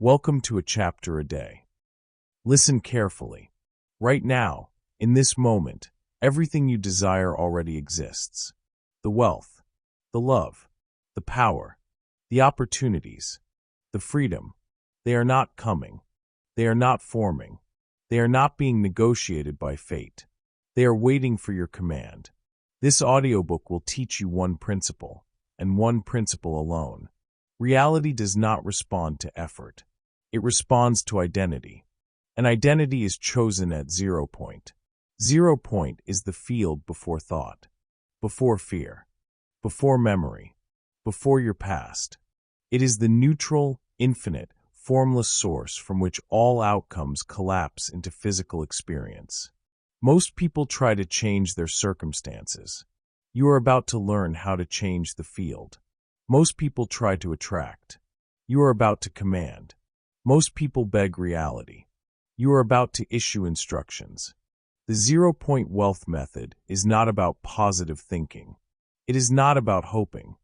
Welcome to a chapter a day. Listen carefully. Right now, in this moment, everything you desire already exists. The wealth, the love, the power, the opportunities, the freedom. They are not coming. They are not forming. They are not being negotiated by fate. They are waiting for your command. This audiobook will teach you one principle, and one principle alone. Reality does not respond to effort. It responds to identity. An identity is chosen at 0 point. 0 point is the field before thought, before fear, before memory, before your past. It is the neutral, infinite, formless source from which all outcomes collapse into physical experience. Most people try to change their circumstances. You are about to learn how to change the field. Most people try to attract. You are about to command. Most people beg reality. You are about to issue instructions. The 0 point wealth method is not about positive thinking. It is not about hoping.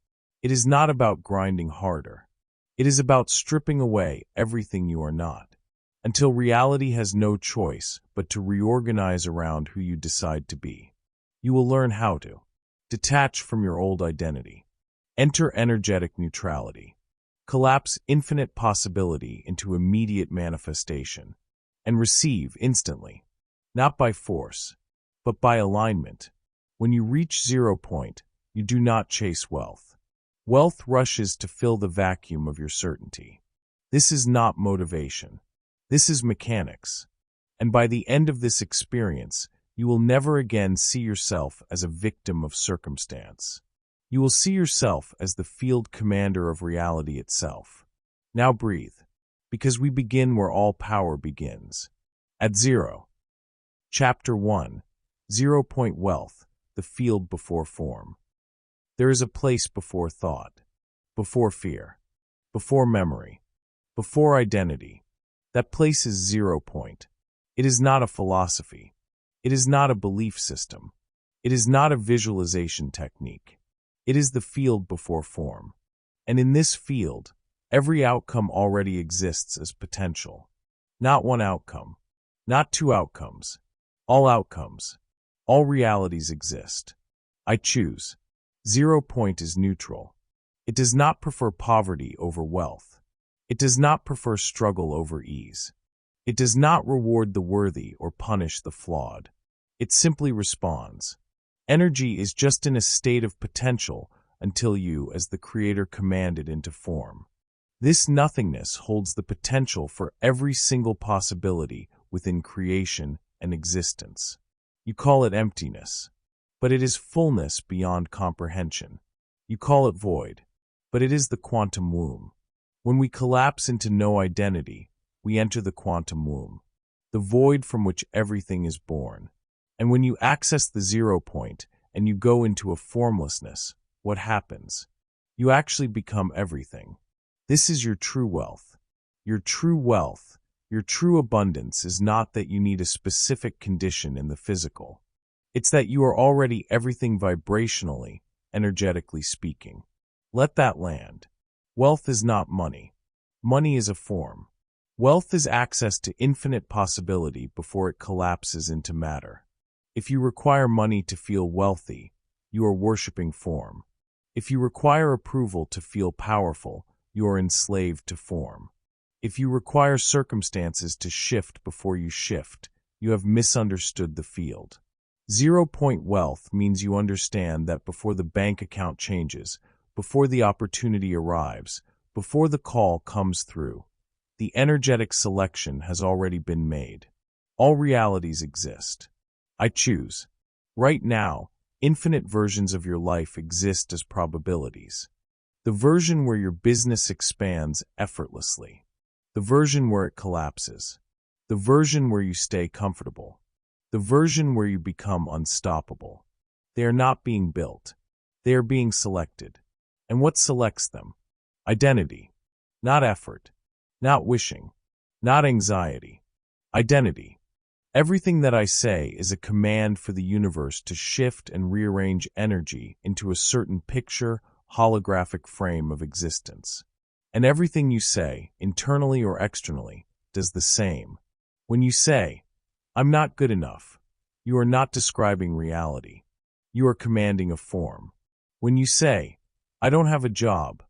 It is not about grinding harder. It is about stripping away everything you are not, until reality has no choice but to reorganize around who you decide to be. You will learn how to detach from your old identity, enter energetic neutrality, collapse infinite possibility into immediate manifestation, and receive instantly, not by force, but by alignment. When you reach 0 point, you do not chase wealth. Wealth rushes to fill the vacuum of your certainty. This is not motivation. This is mechanics. And by the end of this experience, you will never again see yourself as a victim of circumstance. You will see yourself as the field commander of reality itself. Now breathe, because we begin where all power begins. At 0. Chapter 1. 0 Point Wealth, the field before form. There is a place before thought, before fear, before memory, before identity. That place is 0 point. It is not a philosophy. It is not a belief system. It is not a visualization technique. It is the field before form. And in this field, every outcome already exists as potential. Not one outcome, not two outcomes. All outcomes, all realities exist. I choose. 0 point is neutral. It does not prefer poverty over wealth. It does not prefer struggle over ease. It does not reward the worthy or punish the flawed. It simply responds. Energy is just in a state of potential until you, as the creator, command it into form. This nothingness holds the potential for every single possibility within creation and existence. You call it emptiness, but it is fullness beyond comprehension. You call it void, but it is the quantum womb. When we collapse into no identity, we enter the quantum womb, the void from which everything is born. And when you access the 0 point and you go into a formlessness, what happens? You actually become everything. This is your true wealth. Your true wealth, your true abundance is not that you need a specific condition in the physical. It's that you are already everything vibrationally, energetically speaking. Let that land. Wealth is not money. Money is a form. Wealth is access to infinite possibility before it collapses into matter. If you require money to feel wealthy, you are worshiping form. If you require approval to feel powerful, you are enslaved to form. If you require circumstances to shift before you shift, you have misunderstood the field. 0 point wealth means you understand that before the bank account changes, before the opportunity arrives, before the call comes through, the energetic selection has already been made. All realities exist. I choose. Right now, infinite versions of your life exist as probabilities. The version where your business expands effortlessly. The version where it collapses. The version where you stay comfortable. The version where you become unstoppable. They are not being built. They are being selected. And what selects them? Identity. Not effort. Not wishing. Not anxiety. Identity. Everything that I say is a command for the universe to shift and rearrange energy into a certain picture, holographic frame of existence. And everything you say, internally or externally, does the same. When you say, "I'm not good enough," you are not describing reality. You are commanding a form. When you say, "I don't have a job,"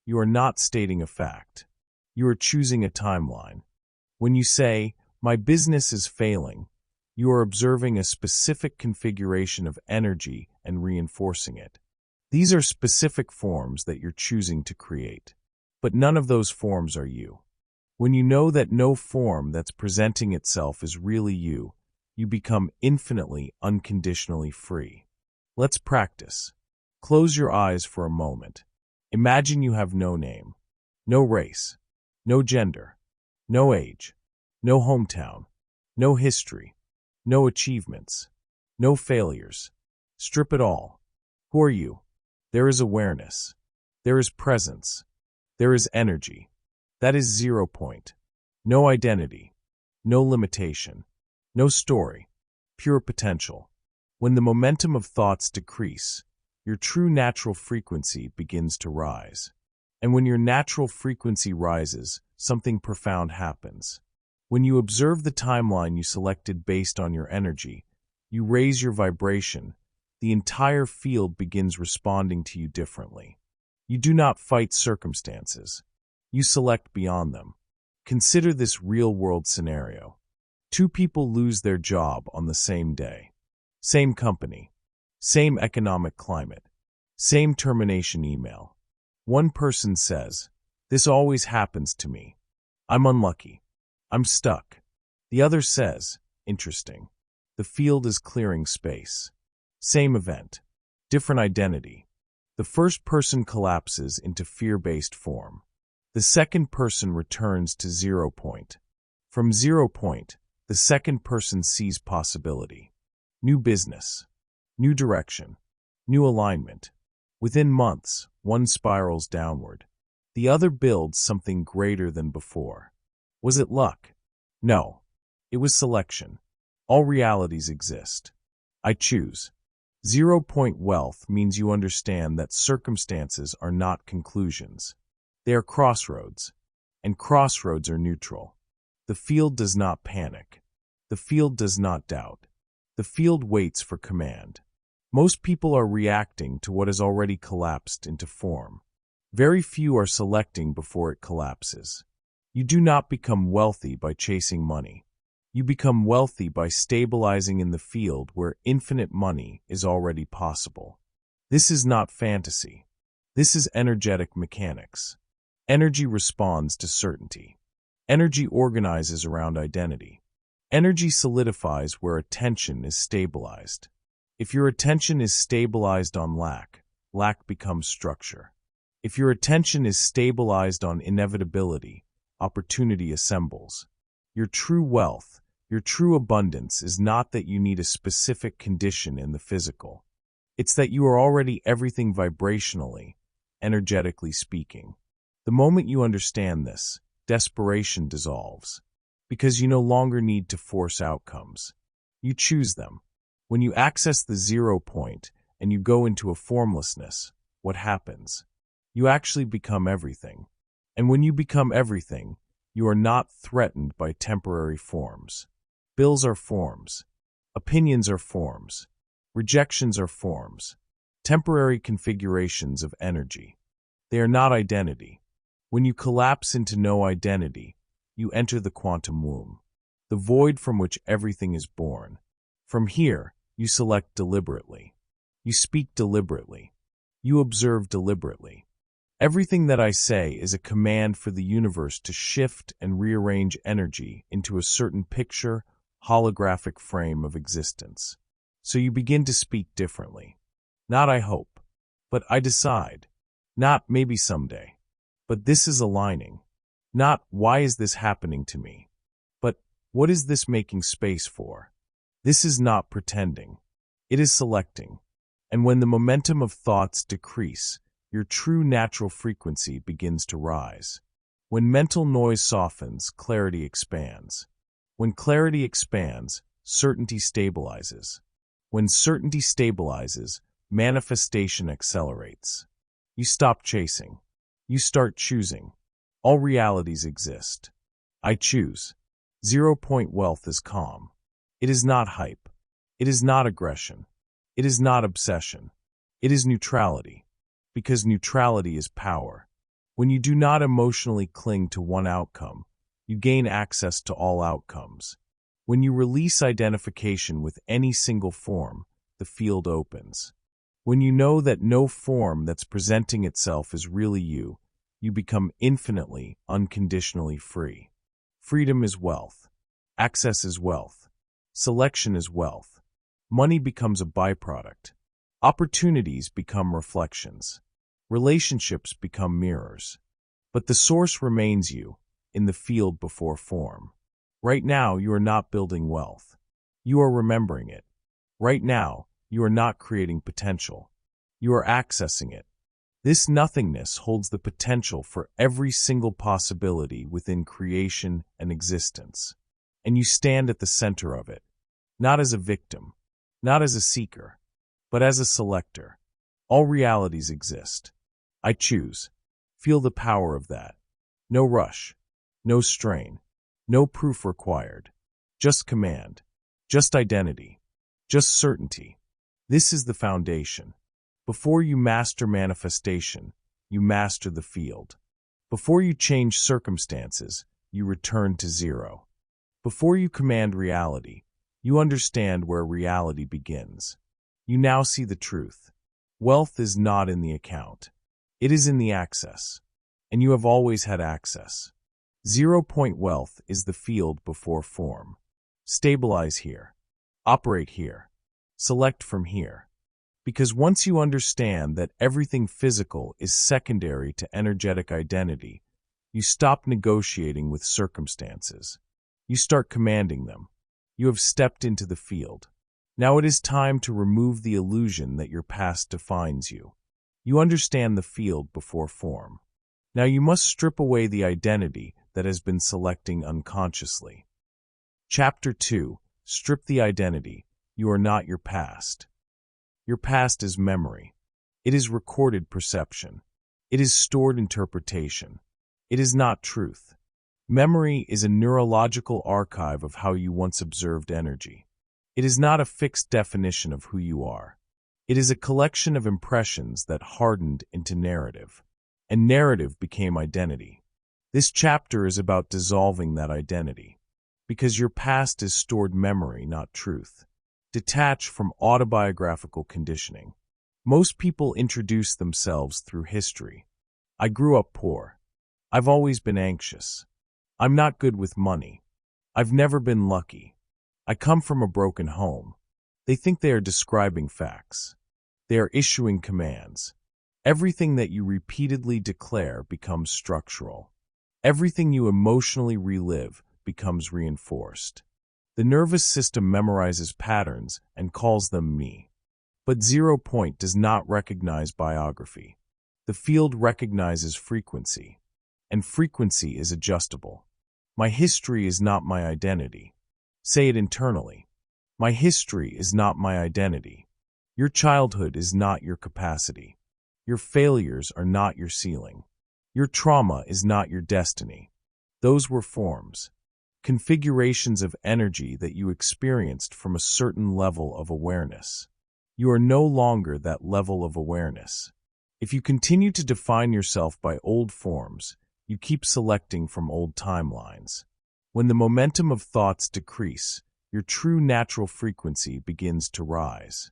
you are not stating a fact. You are choosing a timeline. When you say, "My business is failing," you are observing a specific configuration of energy and reinforcing it. These are specific forms that you're choosing to create. But none of those forms are you. When you know that no form that's presenting itself is really you, you become infinitely, unconditionally free. Let's practice. Close your eyes for a moment. Imagine you have no name, no race, no gender, no age, no hometown, no history, no achievements, no failures. Strip it all. Who are you? There is awareness. There is presence. There is energy. That is 0 point. No identity. No limitation. No story. Pure potential. When the momentum of thoughts decrease, your true natural frequency begins to rise. And when your natural frequency rises, something profound happens. When you observe the timeline you selected based on your energy, you raise your vibration, the entire field begins responding to you differently. You do not fight circumstances. You select beyond them. Consider this real-world scenario. 2 people lose their job on the same day. Same company. Same economic climate. Same termination email. One person says, "This always happens to me. I'm unlucky. I'm stuck." The other says, "Interesting. The field is clearing space." Same event. Different identity. The first person collapses into fear-based form. The second person returns to 0 point. From 0 point, the second person sees possibility. New business. New direction. New alignment. Within months, one spirals downward. The other builds something greater than before. Was it luck? No. It was selection. All realities exist. I choose. 0 point wealth means you understand that circumstances are not conclusions. They are crossroads, and crossroads are neutral. The field does not panic. The field does not doubt. The field waits for command. Most people are reacting to what has already collapsed into form. Very few are selecting before it collapses. You do not become wealthy by chasing money. You become wealthy by stabilizing in the field where infinite money is already possible. This is not fantasy. This is energetic mechanics. Energy responds to certainty. Energy organizes around identity. Energy solidifies where attention is stabilized. If your attention is stabilized on lack, lack becomes structure. If your attention is stabilized on inevitability, opportunity assembles. Your true wealth, your true abundance is not that you need a specific condition in the physical. It's that you are already everything vibrationally, energetically speaking. The moment you understand this, desperation dissolves. Because you no longer need to force outcomes. You choose them. When you access the 0 point and you go into a formlessness, what happens? You actually become everything. And when you become everything, you are not threatened by temporary forms. Bills are forms. Opinions are forms. Rejections are forms. Temporary configurations of energy. They are not identity. When you collapse into no identity, you enter the quantum womb, the void from which everything is born. From here, you select deliberately. You speak deliberately. You observe deliberately. Everything that I say is a command for the universe to shift and rearrange energy into a certain picture, holographic frame of existence. So you begin to speak differently. Not I hope, but I decide. Not maybe someday, but this is aligning. Not why is this happening to me, but what is this making space for? This is not pretending. It is selecting. And when the momentum of thoughts decrease, your true natural frequency begins to rise. When mental noise softens, clarity expands. When clarity expands, certainty stabilizes. When certainty stabilizes, manifestation accelerates. You stop chasing. You start choosing. All realities exist. I choose. 0-point wealth is calm. It is not hype. It is not aggression. It is not obsession. It is neutrality. Because neutrality is power. When you do not emotionally cling to one outcome, you gain access to all outcomes. When you release identification with any single form, the field opens. When you know that no form that's presenting itself is really you, you become infinitely, unconditionally free. Freedom is wealth. Access is wealth. Selection is wealth. Money becomes a byproduct. Opportunities become reflections. Relationships become mirrors. But the source remains you, in the field before form. Right now, you are not building wealth. You are remembering it. Right now, you are not creating potential. You are accessing it. This nothingness holds the potential for every single possibility within creation and existence. And you stand at the center of it, not as a victim, not as a seeker, but as a selector. All realities exist. I choose. Feel the power of that. No rush, no strain, no proof required. Just command, just identity, just certainty. This is the foundation. Before you master manifestation, you master the field. Before you change circumstances, you return to zero. Before you command reality, you understand where reality begins. You now see the truth. Wealth is not in the account. It is in the access. And you have always had access. 0-point wealth is the field before form. Stabilize here. Operate here. Select from here. Because once you understand that everything physical is secondary to energetic identity, you stop negotiating with circumstances. You start commanding them. You have stepped into the field. Now it is time to remove the illusion that your past defines you. You understand the field before form. Now you must strip away the identity that has been selecting unconsciously. Chapter 2. Strip the identity. You are not your past. Your past is memory. It is recorded perception. It is stored interpretation. It is not truth. Memory is a neurological archive of how you once observed energy. It is not a fixed definition of who you are. It is a collection of impressions that hardened into narrative. And narrative became identity. This chapter is about dissolving that identity. Because your past is stored memory, not truth. Detach from autobiographical conditioning. Most people introduce themselves through history. I grew up poor. I've always been anxious. I'm not good with money. I've never been lucky. I come from a broken home. They think they are describing facts. They are issuing commands. Everything that you repeatedly declare becomes structural. Everything you emotionally relive becomes reinforced. The nervous system memorizes patterns and calls them me. But 0-point does not recognize biography. The field recognizes frequency. And frequency is adjustable. My history is not my identity. Say it internally. My history is not my identity. Your childhood is not your capacity. Your failures are not your ceiling. Your trauma is not your destiny. Those were forms. Configurations of energy that you experienced from a certain level of awareness. You are no longer that level of awareness. If you continue to define yourself by old forms, you keep selecting from old timelines. When the momentum of thoughts decrease, your true natural frequency begins to rise.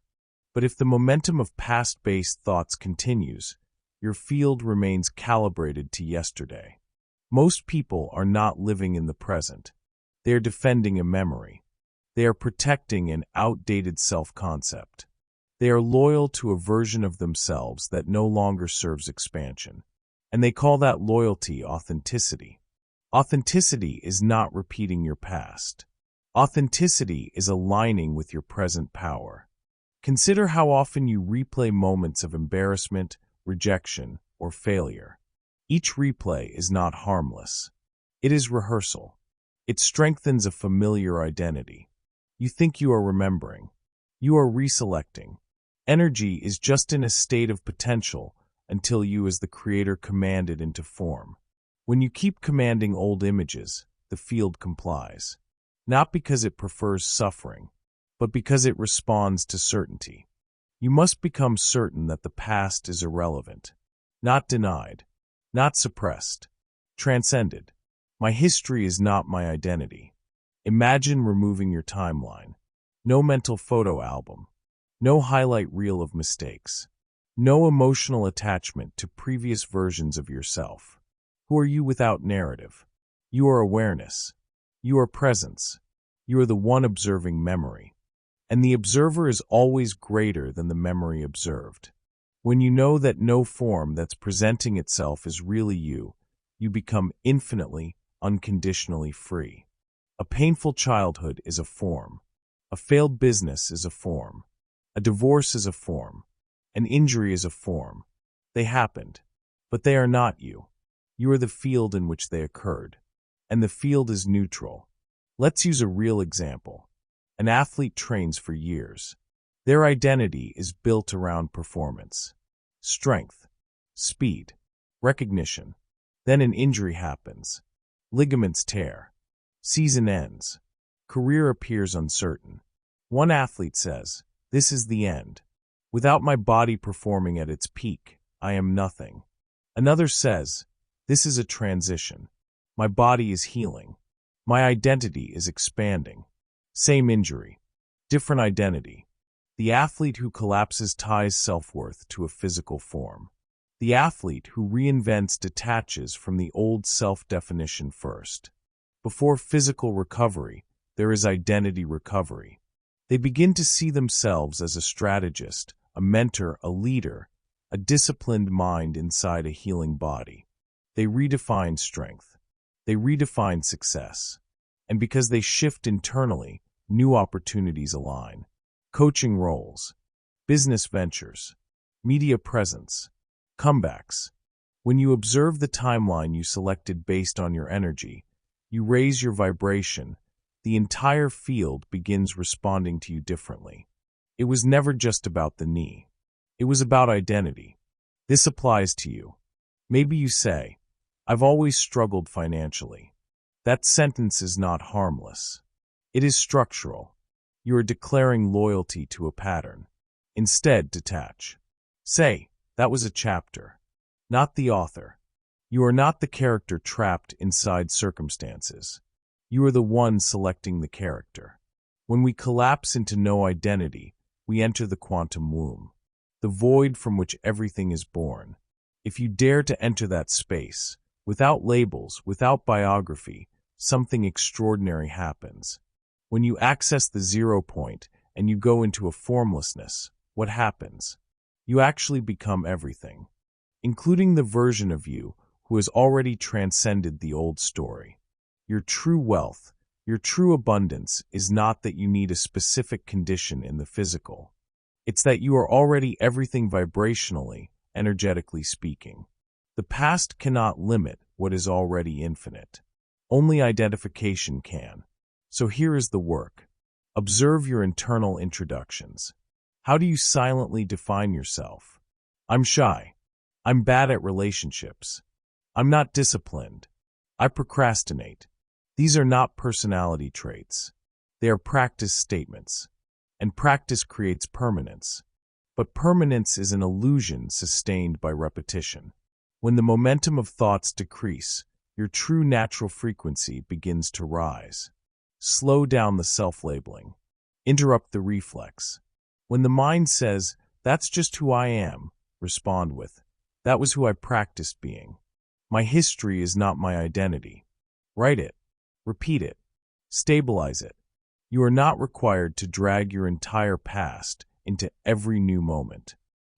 But if the momentum of past-based thoughts continues, your field remains calibrated to yesterday. Most people are not living in the present. They are defending a memory. They are protecting an outdated self-concept. They are loyal to a version of themselves that no longer serves expansion. And they call that loyalty authenticity. Authenticity is not repeating your past. Authenticity is aligning with your present power. Consider how often you replay moments of embarrassment, rejection, or failure. Each replay is not harmless. It is rehearsal. It strengthens a familiar identity. You think you are remembering. You are reselecting. Energy is just in a state of potential until you as the creator command it into form. When you keep commanding old images, the field complies. Not because it prefers suffering, but because it responds to certainty. You must become certain that the past is irrelevant, not denied, not suppressed, transcended. My history is not my identity. Imagine removing your timeline. No mental photo album. No highlight reel of mistakes. No emotional attachment to previous versions of yourself. Who are you without narrative? You are awareness. You are presence. You are the one observing memory. And the observer is always greater than the memory observed. When you know that no form that's presenting itself is really you, you become infinitely, unconditionally free. A painful childhood is a form. A failed business is a form. A divorce is a form. An injury is a form. They happened, but they are not you. You are the field in which they occurred. And the field is neutral. Let's use a real example. An athlete trains for years. Their identity is built around performance. Strength, speed, recognition. Then an injury happens. Ligaments tear. Season ends. Career appears uncertain. One athlete says, "This is the end. Without my body performing at its peak, I am nothing." Another says, "This is a transition. My body is healing. My identity is expanding." Same injury, different identity. The athlete who collapses ties self-worth to a physical form. The athlete who reinvents detaches from the old self-definition first. Before physical recovery, there is identity recovery. They begin to see themselves as a strategist, a mentor, a leader, a disciplined mind inside a healing body. They redefine strength. They redefine success. And because they shift internally, new opportunities align. Coaching roles, business ventures, media presence, comebacks. When you observe the timeline you selected based on your energy, you raise your vibration, the entire field begins responding to you differently. It was never just about the knee. It was about identity. This applies to you. Maybe you say, "I've always struggled financially." That sentence is not harmless. It is structural. You are declaring loyalty to a pattern. Instead, detach. Say, "That was a chapter," not the author. You are not the character trapped inside circumstances. You are the one selecting the character. When we collapse into no identity, we enter the quantum womb, the void from which everything is born. If you dare to enter that space, without labels, without biography, something extraordinary happens. When you access the 0 point and you go into a formlessness, what happens? You actually become everything, including the version of you who has already transcended the old story. Your true wealth, your true abundance is not that you need a specific condition in the physical. It's that you are already everything vibrationally, energetically speaking. The past cannot limit what is already infinite. Only identification can. So here is the work. Observe your internal introductions. How do you silently define yourself? I'm shy. I'm bad at relationships. I'm not disciplined. I procrastinate. These are not personality traits. They are practice statements. And practice creates permanence. But permanence is an illusion sustained by repetition. When the momentum of thoughts decrease, your true natural frequency begins to rise. Slow down the self-labeling. Interrupt the reflex. When the mind says, "That's just who I am," respond with, "That was who I practiced being." My history is not my identity. Write it. Repeat it. Stabilize it. You are not required to drag your entire past into every new moment.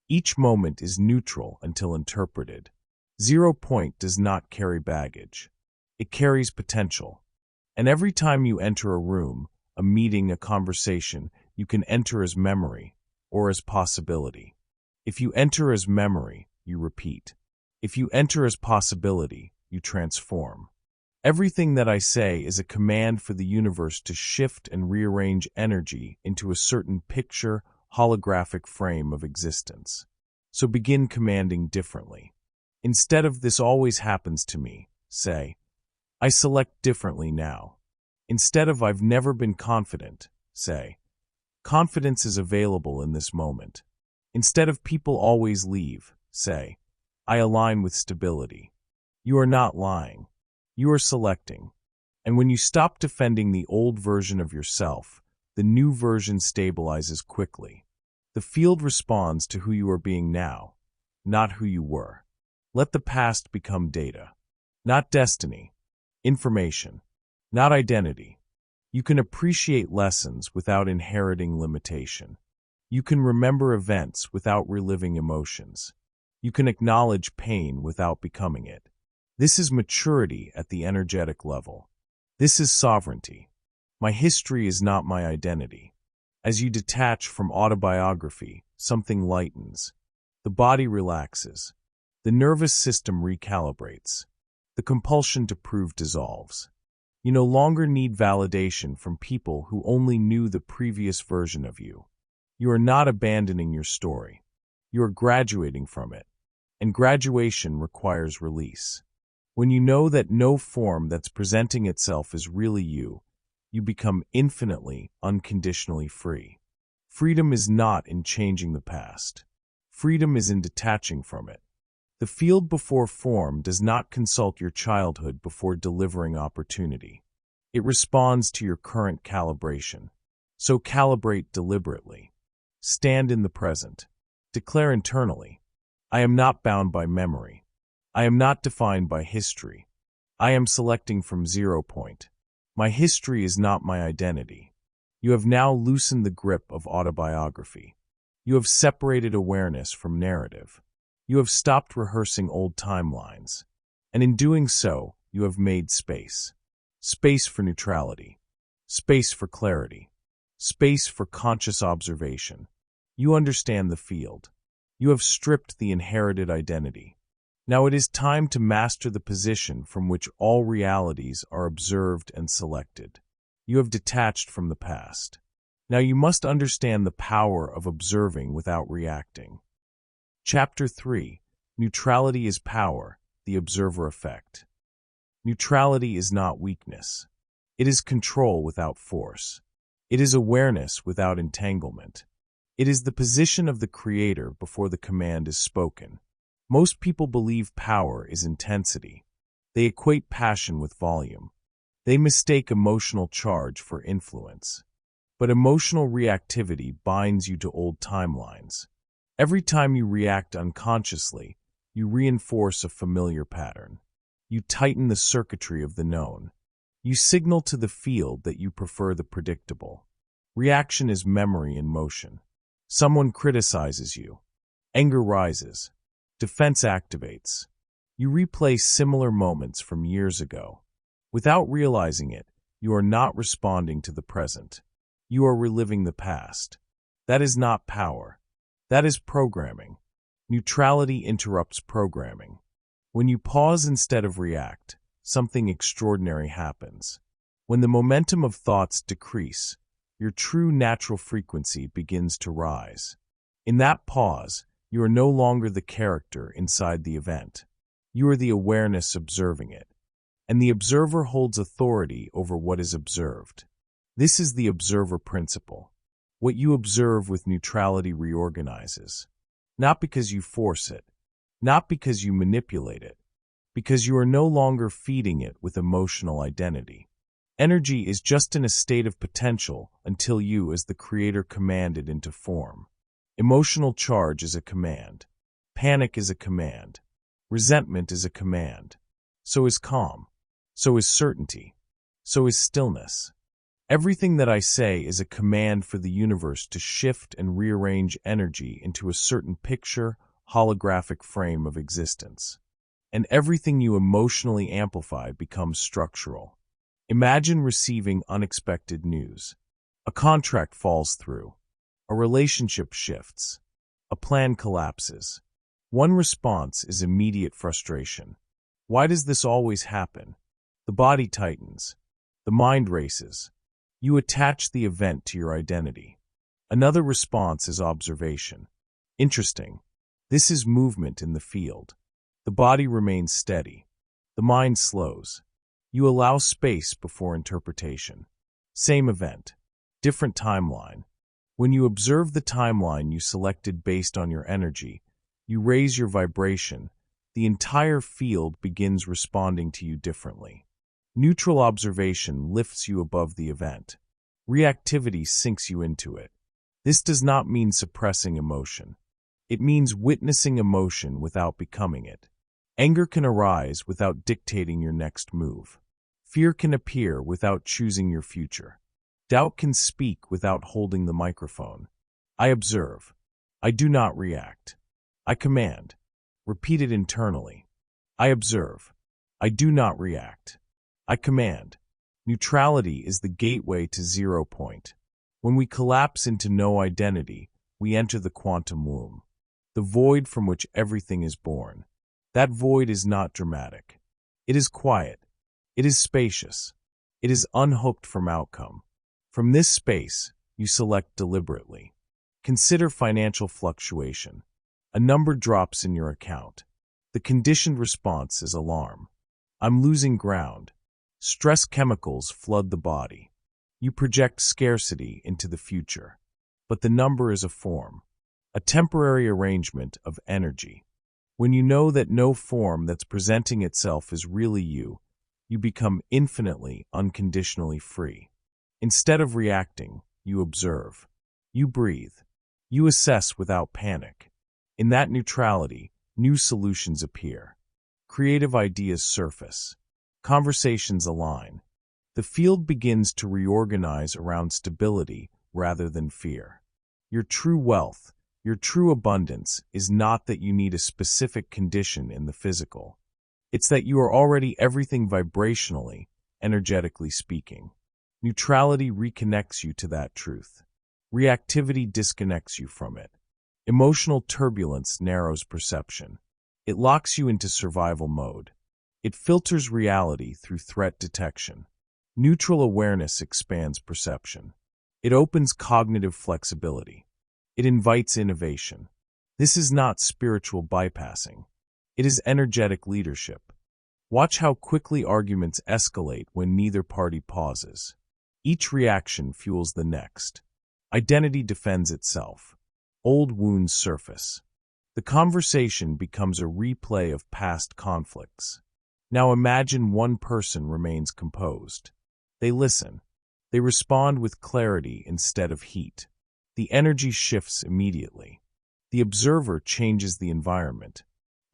Each moment is neutral until interpreted. 0 point does not carry baggage. It carries potential. And every time you enter a room, a meeting, a conversation, you can enter as memory or as possibility. If you enter as memory, you repeat. If you enter as possibility, you transform. Everything that I say is a command for the universe to shift and rearrange energy into a certain picture, holographic frame of existence. So begin commanding differently. Instead of "This always happens to me," say, I select differently now. Instead of I've never been confident, say, confidence is available in this moment. Instead of people always leave, say, I align with stability. You are not lying. You are selecting. And when you stop defending the old version of yourself, the new version stabilizes quickly. The field responds to who you are being now, not who you were. Let the past become data, not destiny, information, not identity. You can appreciate lessons without inheriting limitation. You can remember events without reliving emotions. You can acknowledge pain without becoming it. This is maturity at the energetic level. This is sovereignty. My history is not my identity. As you detach from autobiography, something lightens. The body relaxes. The nervous system recalibrates. The compulsion to prove dissolves. You no longer need validation from people who only knew the previous version of you. You are not abandoning your story. You are graduating from it. And graduation requires release. When you know that no form that's presenting itself is really you, you become infinitely, unconditionally free. Freedom is not in changing the past. Freedom is in detaching from it. The field before form does not consult your childhood before delivering opportunity. It responds to your current calibration. So calibrate deliberately. Stand in the present. Declare internally, I am not bound by memory. I am not defined by history. I am selecting from 0 point. My history is not my identity. You have now loosened the grip of autobiography. You have separated awareness from narrative. You have stopped rehearsing old timelines. And in doing so, you have made space. Space for neutrality. Space for clarity. Space for conscious observation. You understand the field. You have stripped the inherited identity. Now it is time to master the position from which all realities are observed and selected. You have detached from the past. Now you must understand the power of observing without reacting. Chapter 3. Neutrality is Power, the Observer Effect. Neutrality is not weakness. It is control without force. It is awareness without entanglement. It is the position of the creator before the command is spoken. Most people believe power is intensity. They equate passion with volume. They mistake emotional charge for influence. But emotional reactivity binds you to old timelines. Every time you react unconsciously, you reinforce a familiar pattern. You tighten the circuitry of the known. You signal to the field that you prefer the predictable. Reaction is memory in motion. Someone criticizes you. Anger rises. Defense activates. You replay similar moments from years ago. Without realizing it, you are not responding to the present. You are reliving the past. That is not power. That is programming. Neutrality interrupts programming. When you pause instead of react, something extraordinary happens. When the momentum of thoughts decrease, your true natural frequency begins to rise. In that pause, you are no longer the character inside the event. You are the awareness observing it. And the observer holds authority over what is observed. This is the observer principle. What you observe with neutrality reorganizes. Not because you force it. Not because you manipulate it. Because you are no longer feeding it with emotional identity. Energy is just in a state of potential until you, as the creator, command it into form. Emotional charge is a command. Panic is a command. Resentment is a command. So is calm. So is certainty. So is stillness. Everything that I say is a command for the universe to shift and rearrange energy into a certain picture, holographic frame of existence. And everything you emotionally amplify becomes structural. Imagine receiving unexpected news. A contract falls through. A relationship shifts. A plan collapses. One response is immediate frustration. Why does this always happen? The body tightens. The mind races. You attach the event to your identity. Another response is observation. Interesting. This is movement in the field. The body remains steady. The mind slows. You allow space before interpretation. Same event, different timeline. When you observe the timeline you selected based on your energy, you raise your vibration, the entire field begins responding to you differently. Neutral observation lifts you above the event. Reactivity sinks you into it. This does not mean suppressing emotion. It means witnessing emotion without becoming it. Anger can arise without dictating your next move. Fear can appear without choosing your future. Doubt can speak without holding the microphone. I observe. I do not react. I command. Repeat it internally. I observe. I do not react. I command. Neutrality is the gateway to 0 point. When we collapse into no identity, we enter the quantum womb, the void from which everything is born. That void is not dramatic. It is quiet. It is spacious. It is unhooked from outcome. From this space, you select deliberately. Consider financial fluctuation. A number drops in your account. The conditioned response is alarm. I'm losing ground. Stress chemicals flood the body. You project scarcity into the future. But the number is a form, a temporary arrangement of energy. When you know that no form that's presenting itself is really you, you become infinitely, unconditionally free. Instead of reacting, you observe. You breathe. You assess without panic. In that neutrality, new solutions appear. Creative ideas surface. Conversations align. The field begins to reorganize around stability rather than fear. Your true wealth, your true abundance is not that you need a specific condition in the physical. It's that you are already everything vibrationally, energetically speaking. Neutrality reconnects you to that truth. Reactivity disconnects you from it. Emotional turbulence narrows perception. It locks you into survival mode. It filters reality through threat detection. Neutral awareness expands perception. It opens cognitive flexibility. It invites innovation. This is not spiritual bypassing. It is energetic leadership. Watch how quickly arguments escalate when neither party pauses. Each reaction fuels the next. Identity defends itself. Old wounds surface. The conversation becomes a replay of past conflicts. Now imagine one person remains composed. They listen. They respond with clarity instead of heat. The energy shifts immediately. The observer changes the environment,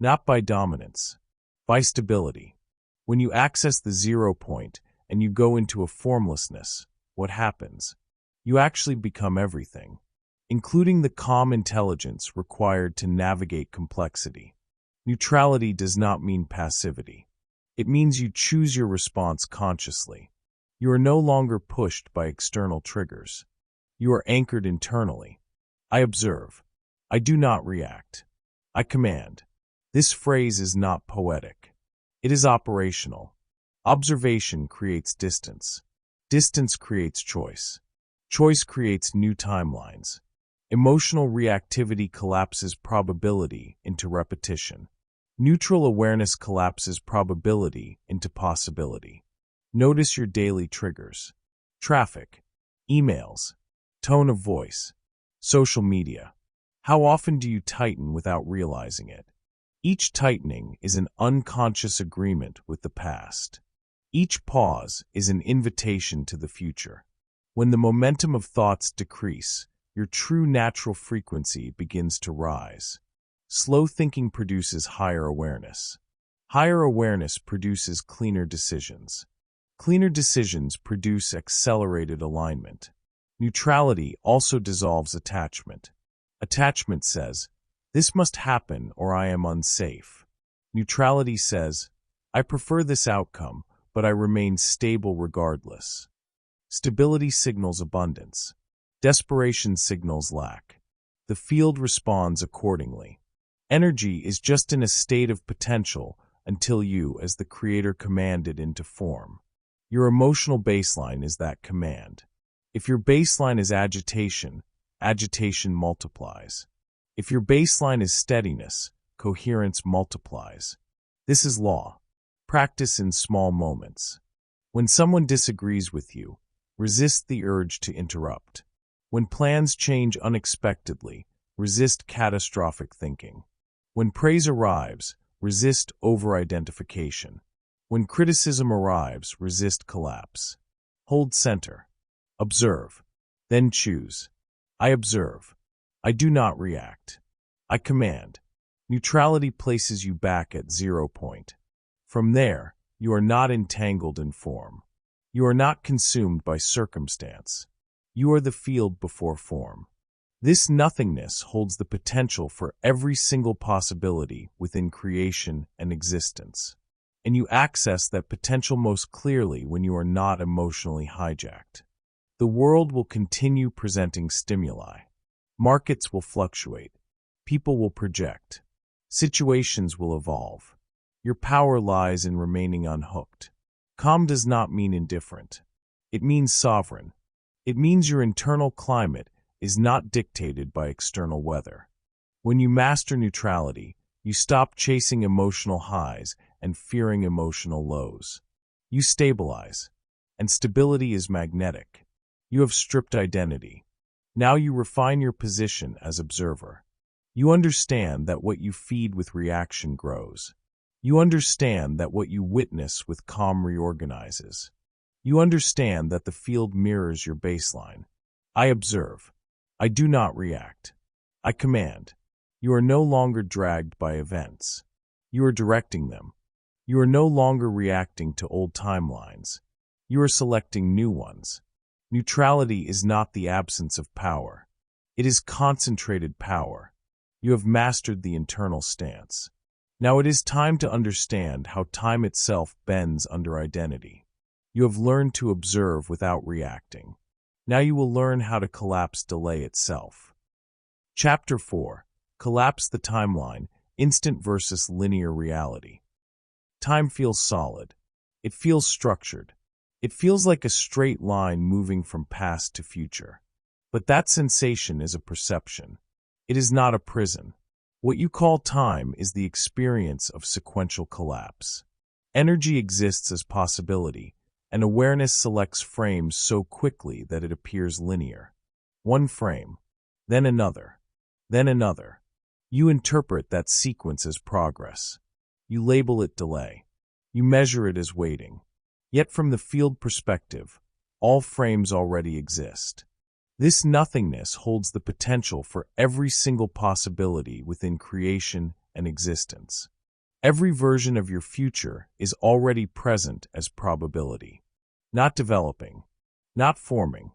not by dominance, by stability. When you access the 0 point and you go into a formlessness, what happens? You actually become everything, including the calm intelligence required to navigate complexity. Neutrality does not mean passivity. It means you choose your response consciously. You are no longer pushed by external triggers. You are anchored internally. I observe. I do not react. I command. This phrase is not poetic. It is operational. Observation creates distance. Distance creates choice. Choice creates new timelines. Emotional reactivity collapses probability into repetition. Neutral awareness collapses probability into possibility. Notice your daily triggers. Traffic, emails, tone of voice, social media. How often do you tighten without realizing it? Each tightening is an unconscious agreement with the past. Each pause is an invitation to the future. When the momentum of thoughts decrease, your true natural frequency begins to rise. Slow thinking produces higher awareness. Higher awareness produces cleaner decisions. Cleaner decisions produce accelerated alignment. Neutrality also dissolves attachment. Attachment says, "This must happen or I am unsafe." Neutrality says, "I prefer this outcome, but I remain stable regardless." Stability signals abundance. Desperation signals lack. The field responds accordingly. Energy is just in a state of potential until you, as the creator, command it into form. Your emotional baseline is that command. If your baseline is agitation, agitation multiplies. If your baseline is steadiness, coherence multiplies. This is law. Practice in small moments. When someone disagrees with you, resist the urge to interrupt. When plans change unexpectedly, resist catastrophic thinking. When praise arrives, resist over-identification. When criticism arrives, resist collapse. Hold center. Observe. Then choose. I observe. I do not react. I command. Neutrality places you back at 0 point. From there, you are not entangled in form. You are not consumed by circumstance. You are the field before form. This nothingness holds the potential for every single possibility within creation and existence. And you access that potential most clearly when you are not emotionally hijacked. The world will continue presenting stimuli. Markets will fluctuate. People will project. Situations will evolve. Your power lies in remaining unhooked. Calm does not mean indifferent. It means sovereign. It means your internal climate is not dictated by external weather. When you master neutrality, you stop chasing emotional highs and fearing emotional lows. You stabilize, and stability is magnetic. You have stripped identity. Now you refine your position as observer. You understand that what you feed with reaction grows. You understand that what you witness with calm reorganizes. You understand that the field mirrors your baseline. I observe. I do not react. I command. You are no longer dragged by events. You are directing them. You are no longer reacting to old timelines. You are selecting new ones. Neutrality is not the absence of power. It is concentrated power. You have mastered the internal stance. Now it is time to understand how time itself bends under identity. You have learned to observe without reacting. Now you will learn how to collapse delay itself. Chapter 4. Collapse the timeline, instant versus linear reality. Time feels solid. It feels structured. It feels like a straight line moving from past to future. But that sensation is a perception. It is not a prison. What you call time is the experience of sequential collapse. Energy exists as possibility, and awareness selects frames so quickly that it appears linear. One frame, then another, then another. You interpret that sequence as progress. You label it delay. You measure it as waiting. Yet from the field perspective, all frames already exist. This nothingness holds the potential for every single possibility within creation and existence. Every version of your future is already present as probability. Not developing, not forming,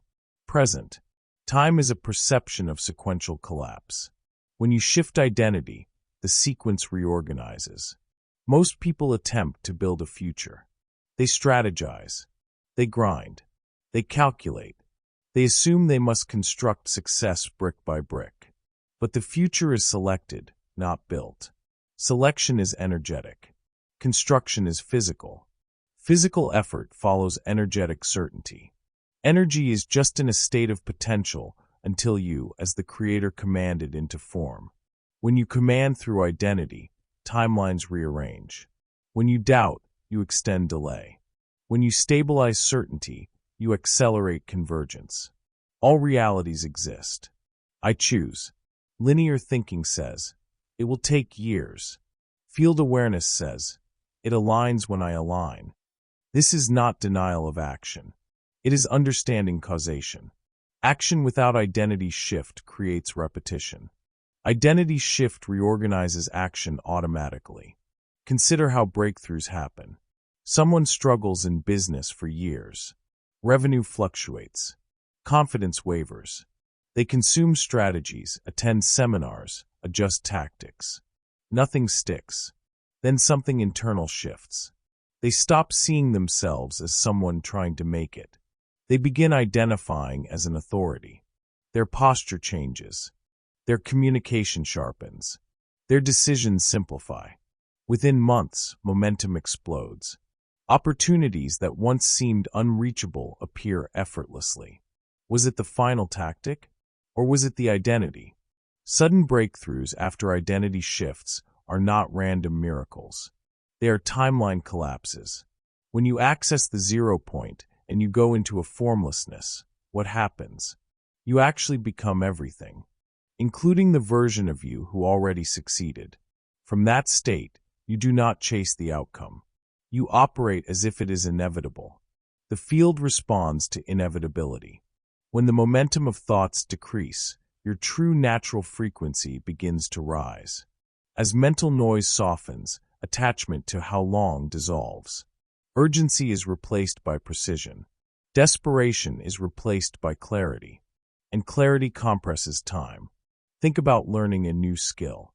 present. Time is a perception of sequential collapse. When you shift identity, the sequence reorganizes. Most people attempt to build a future. They strategize. They grind. They calculate. They assume they must construct success brick by brick. But the future is selected, not built. Selection is energetic. Construction is physical. Physical effort follows energetic certainty. Energy is just in a state of potential until you, as the creator, command it into form. When you command through identity, timelines rearrange. When you doubt, you extend delay. When you stabilize certainty, you accelerate convergence. All realities exist. I choose. Linear thinking says, it will take years. Field awareness says, it aligns when I align. This is not denial of action. It is understanding causation. Action without identity shift creates repetition. Identity shift reorganizes action automatically. Consider how breakthroughs happen. Someone struggles in business for years. Revenue fluctuates. Confidence wavers. They consume strategies, attend seminars, adjust tactics. Nothing sticks. Then something internal shifts. They stop seeing themselves as someone trying to make it. They begin identifying as an authority. Their posture changes. Their communication sharpens. Their decisions simplify. Within months, momentum explodes. Opportunities that once seemed unreachable appear effortlessly. Was it the final tactic? Or was it the identity? Sudden breakthroughs after identity shifts are not random miracles. They are timeline collapses. When you access the 0 point and you go into a formlessness, what happens? You actually become everything, including the version of you who already succeeded. From that state, you do not chase the outcome. You operate as if it is inevitable. The field responds to inevitability. When the momentum of thoughts decrease, your true natural frequency begins to rise. As mental noise softens, attachment to how long dissolves. Urgency is replaced by precision. Desperation is replaced by clarity. And clarity compresses time. Think about learning a new skill.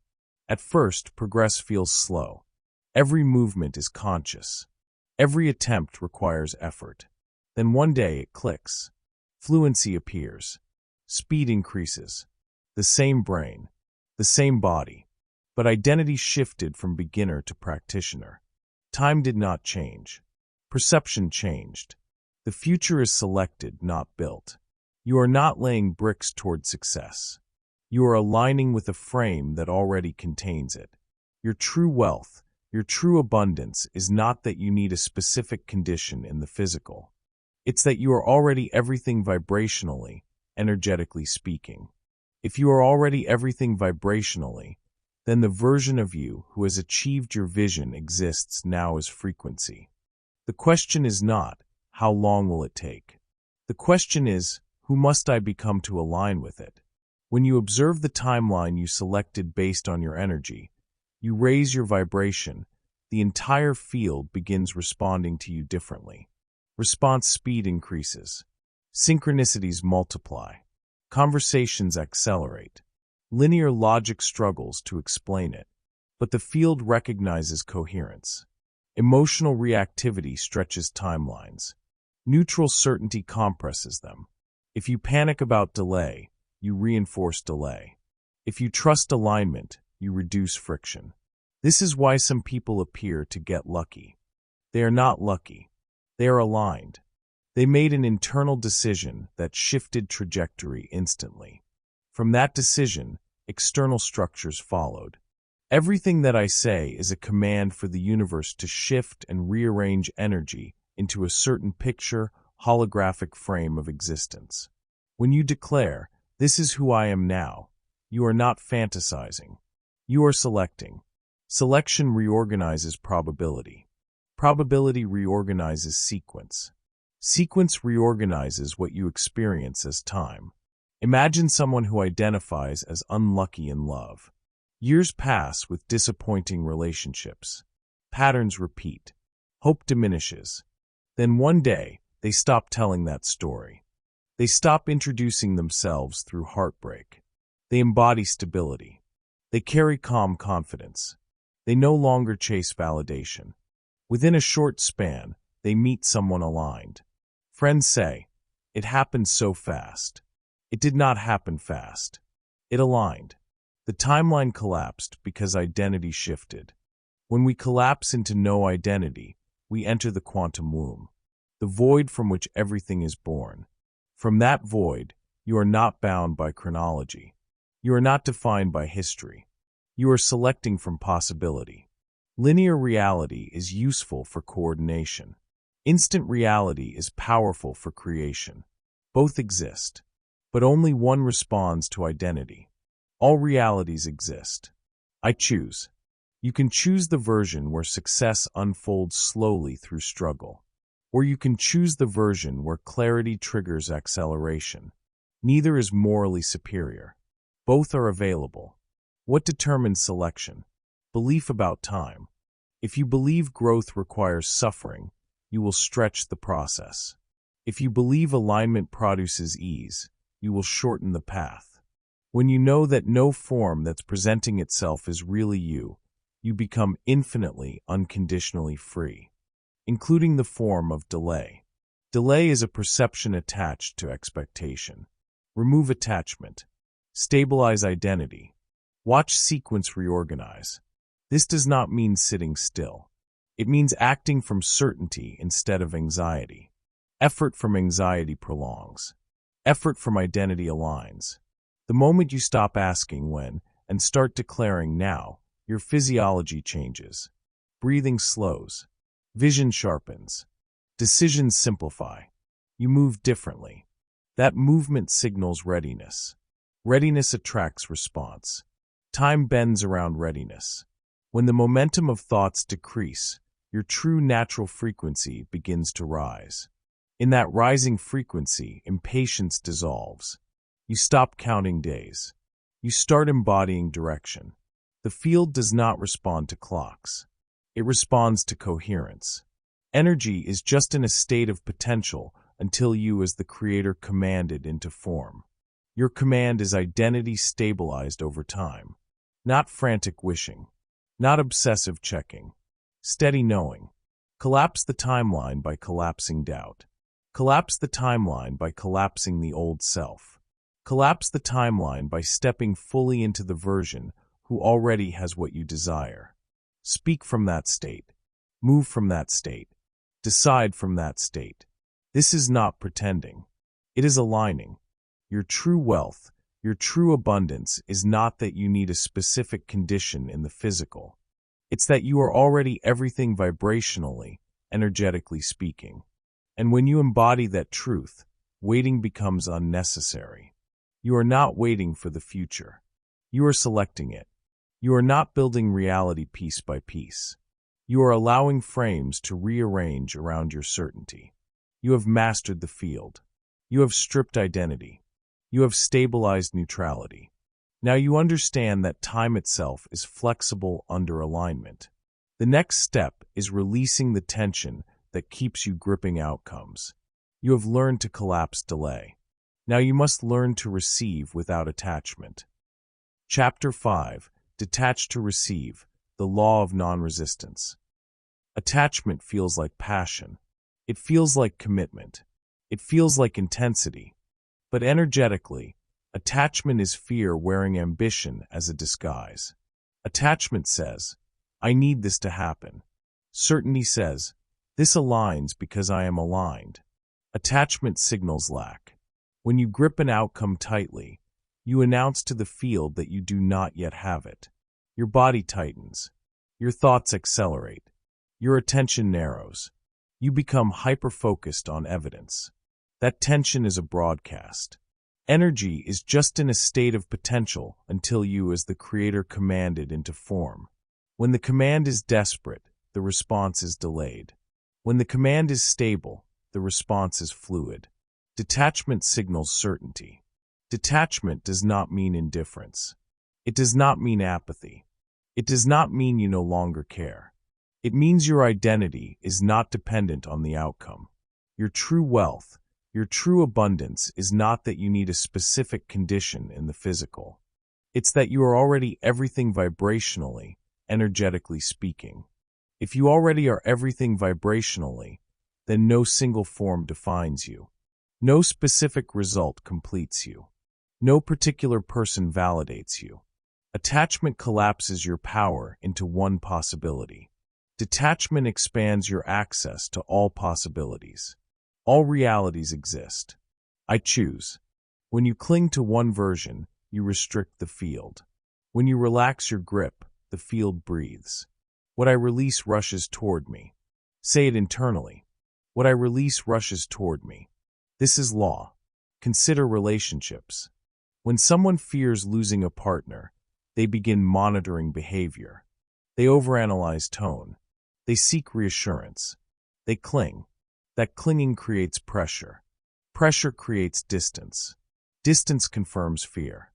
At first, progress feels slow. Every movement is conscious. Every attempt requires effort. Then one day it clicks. Fluency appears. Speed increases. The same brain. The same body. But identity shifted from beginner to practitioner. Time did not change. Perception changed. The future is selected, not built. You are not laying bricks toward success. You are aligning with a frame that already contains it. Your true wealth, your true abundance is not that you need a specific condition in the physical. It's that you are already everything vibrationally, energetically speaking. If you are already everything vibrationally, then the version of you who has achieved your vision exists now as frequency. The question is not, how long will it take? The question is, who must I become to align with it? When you observe the timeline you selected based on your energy, you raise your vibration, the entire field begins responding to you differently. Response speed increases. Synchronicities multiply. Conversations accelerate. Linear logic struggles to explain it, but the field recognizes coherence. Emotional reactivity stretches timelines. Neutral certainty compresses them. If you panic about delay, you reinforce delay. If you trust alignment, you reduce friction. This is why some people appear to get lucky. They are not lucky. They are aligned. They made an internal decision that shifted trajectory instantly. From that decision, external structures followed. Everything that I say is a command for the universe to shift and rearrange energy into a certain picture, holographic frame of existence. When you declare, "This is who I am now," you are not fantasizing. You are selecting. Selection reorganizes probability. Probability reorganizes sequence. Sequence reorganizes what you experience as time. Imagine someone who identifies as unlucky in love. Years pass with disappointing relationships. Patterns repeat. Hope diminishes. Then one day, they stop telling that story. They stop introducing themselves through heartbreak. They embody stability. They carry calm confidence. They no longer chase validation. Within a short span, they meet someone aligned. Friends say, "It happened so fast." It did not happen fast. It aligned. The timeline collapsed because identity shifted. When we collapse into no identity, we enter the quantum womb, the void from which everything is born. From that void, you are not bound by chronology. You are not defined by history. You are selecting from possibility. Linear reality is useful for coordination. Instant reality is powerful for creation. Both exist, but only one responds to identity. All realities exist. I choose. You can choose the version where success unfolds slowly through struggle, or you can choose the version where clarity triggers acceleration. Neither is morally superior. Both are available. What determines selection? Belief about time. If you believe growth requires suffering, you will stretch the process. If you believe alignment produces ease, you will shorten the path. When you know that no form that's presenting itself is really you, you become infinitely, unconditionally free, including the form of delay. Delay is a perception attached to expectation. Remove attachment. Stabilize identity. Watch sequence reorganize. This does not mean sitting still. It means acting from certainty instead of anxiety. Effort from anxiety prolongs. Effort from identity aligns. The moment you stop asking when and start declaring now, your physiology changes. Breathing slows. Vision sharpens. Decisions simplify. You move differently. That movement signals readiness. Readiness attracts response. Time bends around readiness. When the momentum of thoughts decrease, your true natural frequency begins to rise. In that rising frequency, impatience dissolves. You stop counting days. You start embodying direction. The field does not respond to clocks. It responds to coherence. Energy is just in a state of potential until you, as the creator, command it into form. Your command is identity stabilized over time. Not frantic wishing. Not obsessive checking. Steady knowing. Collapse the timeline by collapsing doubt. Collapse the timeline by collapsing the old self. Collapse the timeline by stepping fully into the version who already has what you desire. Speak from that state. Move from that state. Decide from that state. This is not pretending. It is aligning. Your true wealth, your true abundance is not that you need a specific condition in the physical. It's that you are already everything vibrationally, energetically speaking. And when you embody that truth, waiting becomes unnecessary. You are not waiting for the future. You are selecting it. You are not building reality piece by piece. You are allowing frames to rearrange around your certainty. You have mastered the field. You have stripped identity. You have stabilized neutrality. Now you understand that time itself is flexible under alignment. The next step is releasing the tension that keeps you gripping outcomes. You have learned to collapse delay. Now you must learn to receive without attachment. Chapter 5. Detach to receive, the law of non-resistance. Attachment feels like passion. It feels like commitment. It feels like intensity. But energetically, attachment is fear wearing ambition as a disguise. Attachment says, I need this to happen. Certainty says, this aligns because I am aligned. Attachment signals lack. When you grip an outcome tightly, you announce to the field that you do not yet have it. Your body tightens. Your thoughts accelerate. Your attention narrows. You become hyper-focused on evidence. That tension is a broadcast. Energy is just in a state of potential until you, as the creator, command it into form. When the command is desperate, the response is delayed. When the command is stable, the response is fluid. Detachment signals certainty. Detachment does not mean indifference. It does not mean apathy. It does not mean you no longer care. It means your identity is not dependent on the outcome. Your true wealth, your true abundance is not that you need a specific condition in the physical. It's that you are already everything vibrationally, energetically speaking. If you already are everything vibrationally, then no single form defines you. No specific result completes you. No particular person validates you. Attachment collapses your power into one possibility. Detachment expands your access to all possibilities. All realities exist. I choose. When you cling to one version, you restrict the field. When you relax your grip, the field breathes. What I release rushes toward me. Say it internally. What I release rushes toward me. This is law. Consider relationships. When someone fears losing a partner, they begin monitoring behavior. They overanalyze tone. They seek reassurance. They cling. That clinging creates pressure. Pressure creates distance. Distance confirms fear.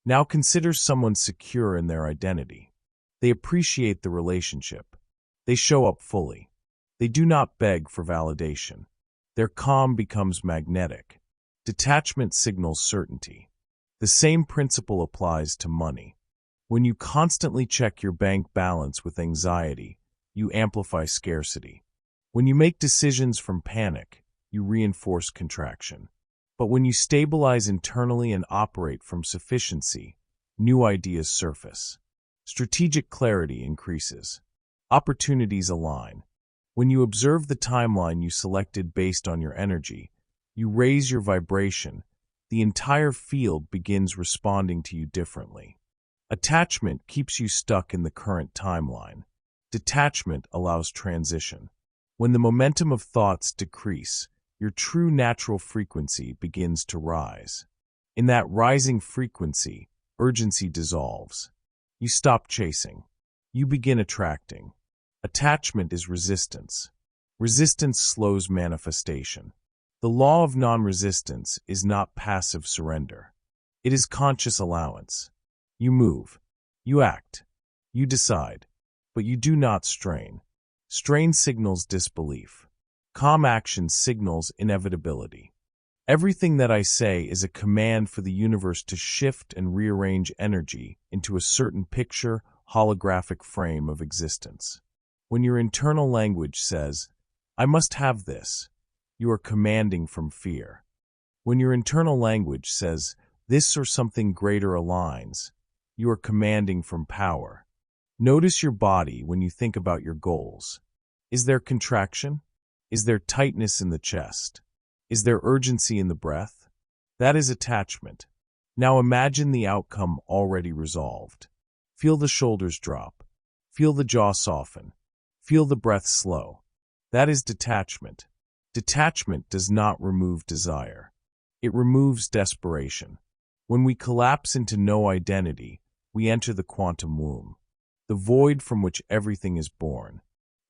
Now consider someone secure in their identity. They appreciate the relationship. They show up fully. They do not beg for validation. Their calm becomes magnetic. Detachment signals certainty. The same principle applies to money. When you constantly check your bank balance with anxiety, you amplify scarcity. When you make decisions from panic, you reinforce contraction. But when you stabilize internally and operate from sufficiency, new ideas surface. Strategic clarity increases. Opportunities align. When you observe the timeline you selected based on your energy, you raise your vibration. The entire field begins responding to you differently. Attachment keeps you stuck in the current timeline. Detachment allows transition. When the momentum of thoughts decrease, your true natural frequency begins to rise. In that rising frequency, urgency dissolves. You stop chasing. You begin attracting. Attachment is resistance. Resistance slows manifestation. The law of non-resistance is not passive surrender. It is conscious allowance. You move. You act. You decide. But you do not strain. Strain signals disbelief. Calm action signals inevitability. Everything that I say is a command for the universe to shift and rearrange energy into a certain picture, holographic frame of existence. When your internal language says, "I must have this," you are commanding from fear. When your internal language says, "This or something greater aligns," you are commanding from power. Notice your body when you think about your goals. Is there contraction? Is there tightness in the chest? Is there urgency in the breath? That is attachment. Now imagine the outcome already resolved. Feel the shoulders drop. Feel the jaw soften. Feel the breath slow. That is detachment. Detachment does not remove desire. It removes desperation. When we collapse into no identity, we enter the quantum womb, the void from which everything is born.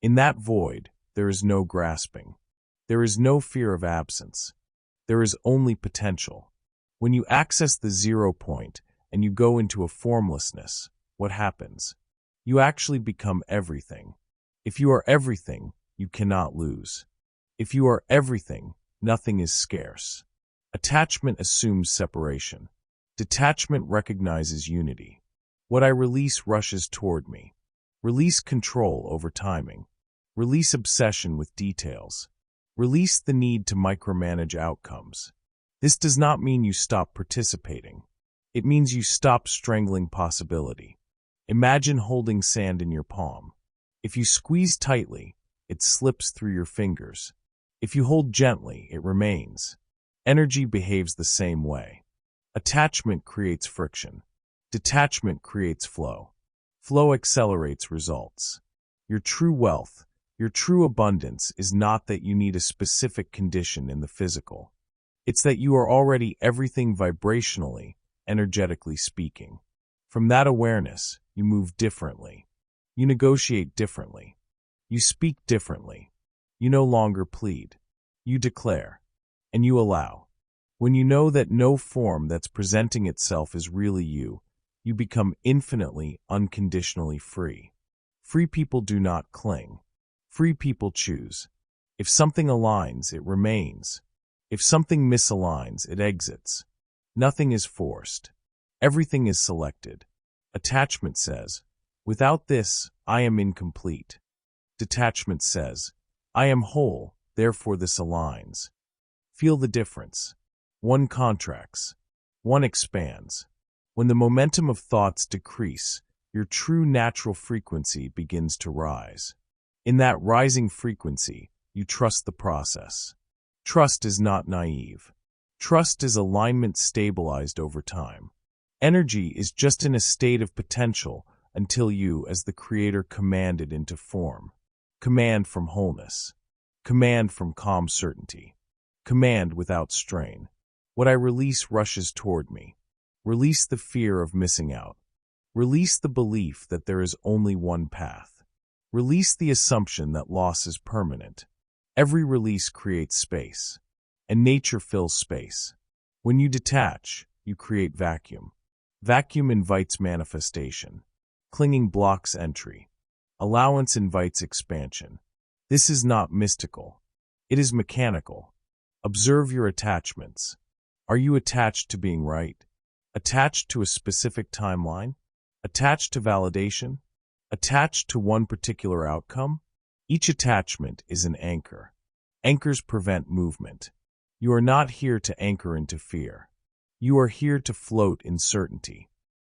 In that void, there is no grasping. There is no fear of absence. There is only potential. When you access the 0 point and you go into a formlessness, what happens? You actually become everything. If you are everything, you cannot lose. If you are everything, nothing is scarce. Attachment assumes separation. Detachment recognizes unity. What I release rushes toward me. Release control over timing. Release obsession with details. Release the need to micromanage outcomes. This does not mean you stop participating. It means you stop strangling possibility. Imagine holding sand in your palm. If you squeeze tightly, it slips through your fingers. If you hold gently, it remains. Energy behaves the same way. Attachment creates friction. Detachment creates flow. Flow accelerates results. Your true wealth, your true abundance is not that you need a specific condition in the physical. It's that you are already everything vibrationally, energetically speaking. From that awareness, you move differently. You negotiate differently. You speak differently. You no longer plead. You declare. And you allow. When you know that no form that's presenting itself is really you, you become infinitely, unconditionally free. Free people do not cling. Free people choose. If something aligns, it remains. If something misaligns, it exits. Nothing is forced. Everything is selected. Attachment says, "Without this, I am incomplete." Detachment says, "I am whole, therefore this aligns." Feel the difference. One contracts. One expands. When the momentum of thoughts decrease, your true natural frequency begins to rise. In that rising frequency, you trust the process. Trust is not naive. Trust is alignment stabilized over time. Energy is just in a state of potential until you, as the creator, command it into form. Command from wholeness. Command from calm certainty. Command without strain. What I release rushes toward me. Release the fear of missing out. Release the belief that there is only one path. Release the assumption that loss is permanent. Every release creates space, and nature fills space. When you detach, you create vacuum. Vacuum invites manifestation. Clinging blocks entry. Allowance invites expansion. This is not mystical. It is mechanical. Observe your attachments. Are you attached to being right? Attached to a specific timeline? Attached to validation? Attached to one particular outcome? Each attachment is an anchor. Anchors prevent movement. You are not here to anchor into fear. You are here to float in certainty.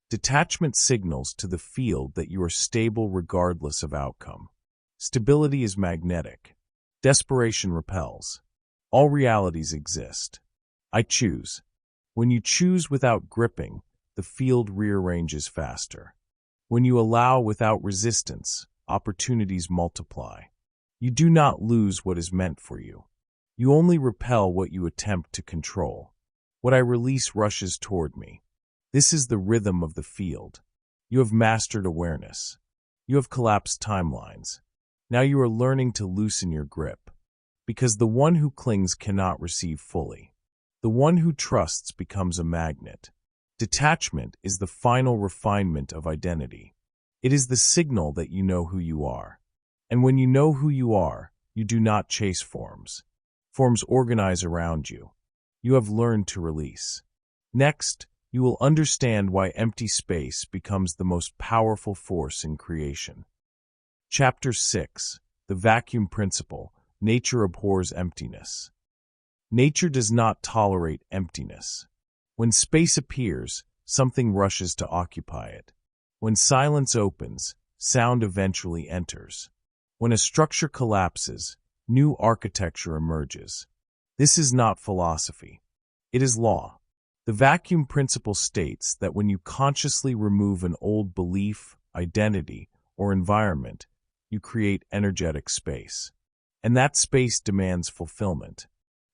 Detachment signals to the field that you are stable regardless of outcome. Stability is magnetic. Desperation repels. All realities exist. I choose. When you choose without gripping, the field rearranges faster. When you allow without resistance, opportunities multiply. You do not lose what is meant for you. You only repel what you attempt to control. What I release rushes toward me. This is the rhythm of the field. You have mastered awareness. You have collapsed timelines. Now you are learning to loosen your grip. Because the one who clings cannot receive fully. The one who trusts becomes a magnet. Detachment is the final refinement of identity. It is the signal that you know who you are. And when you know who you are, you do not chase forms. Forms organize around you. You have learned to release. Next, you will understand why empty space becomes the most powerful force in creation. Chapter 6. The Vacuum Principle. Nature abhors emptiness. Nature does not tolerate emptiness. When space appears, something rushes to occupy it. When silence opens, sound eventually enters. When a structure collapses, new architecture emerges. This is not philosophy. It is law. The vacuum principle states that when you consciously remove an old belief, identity, or environment, you create energetic space. And that space demands fulfillment.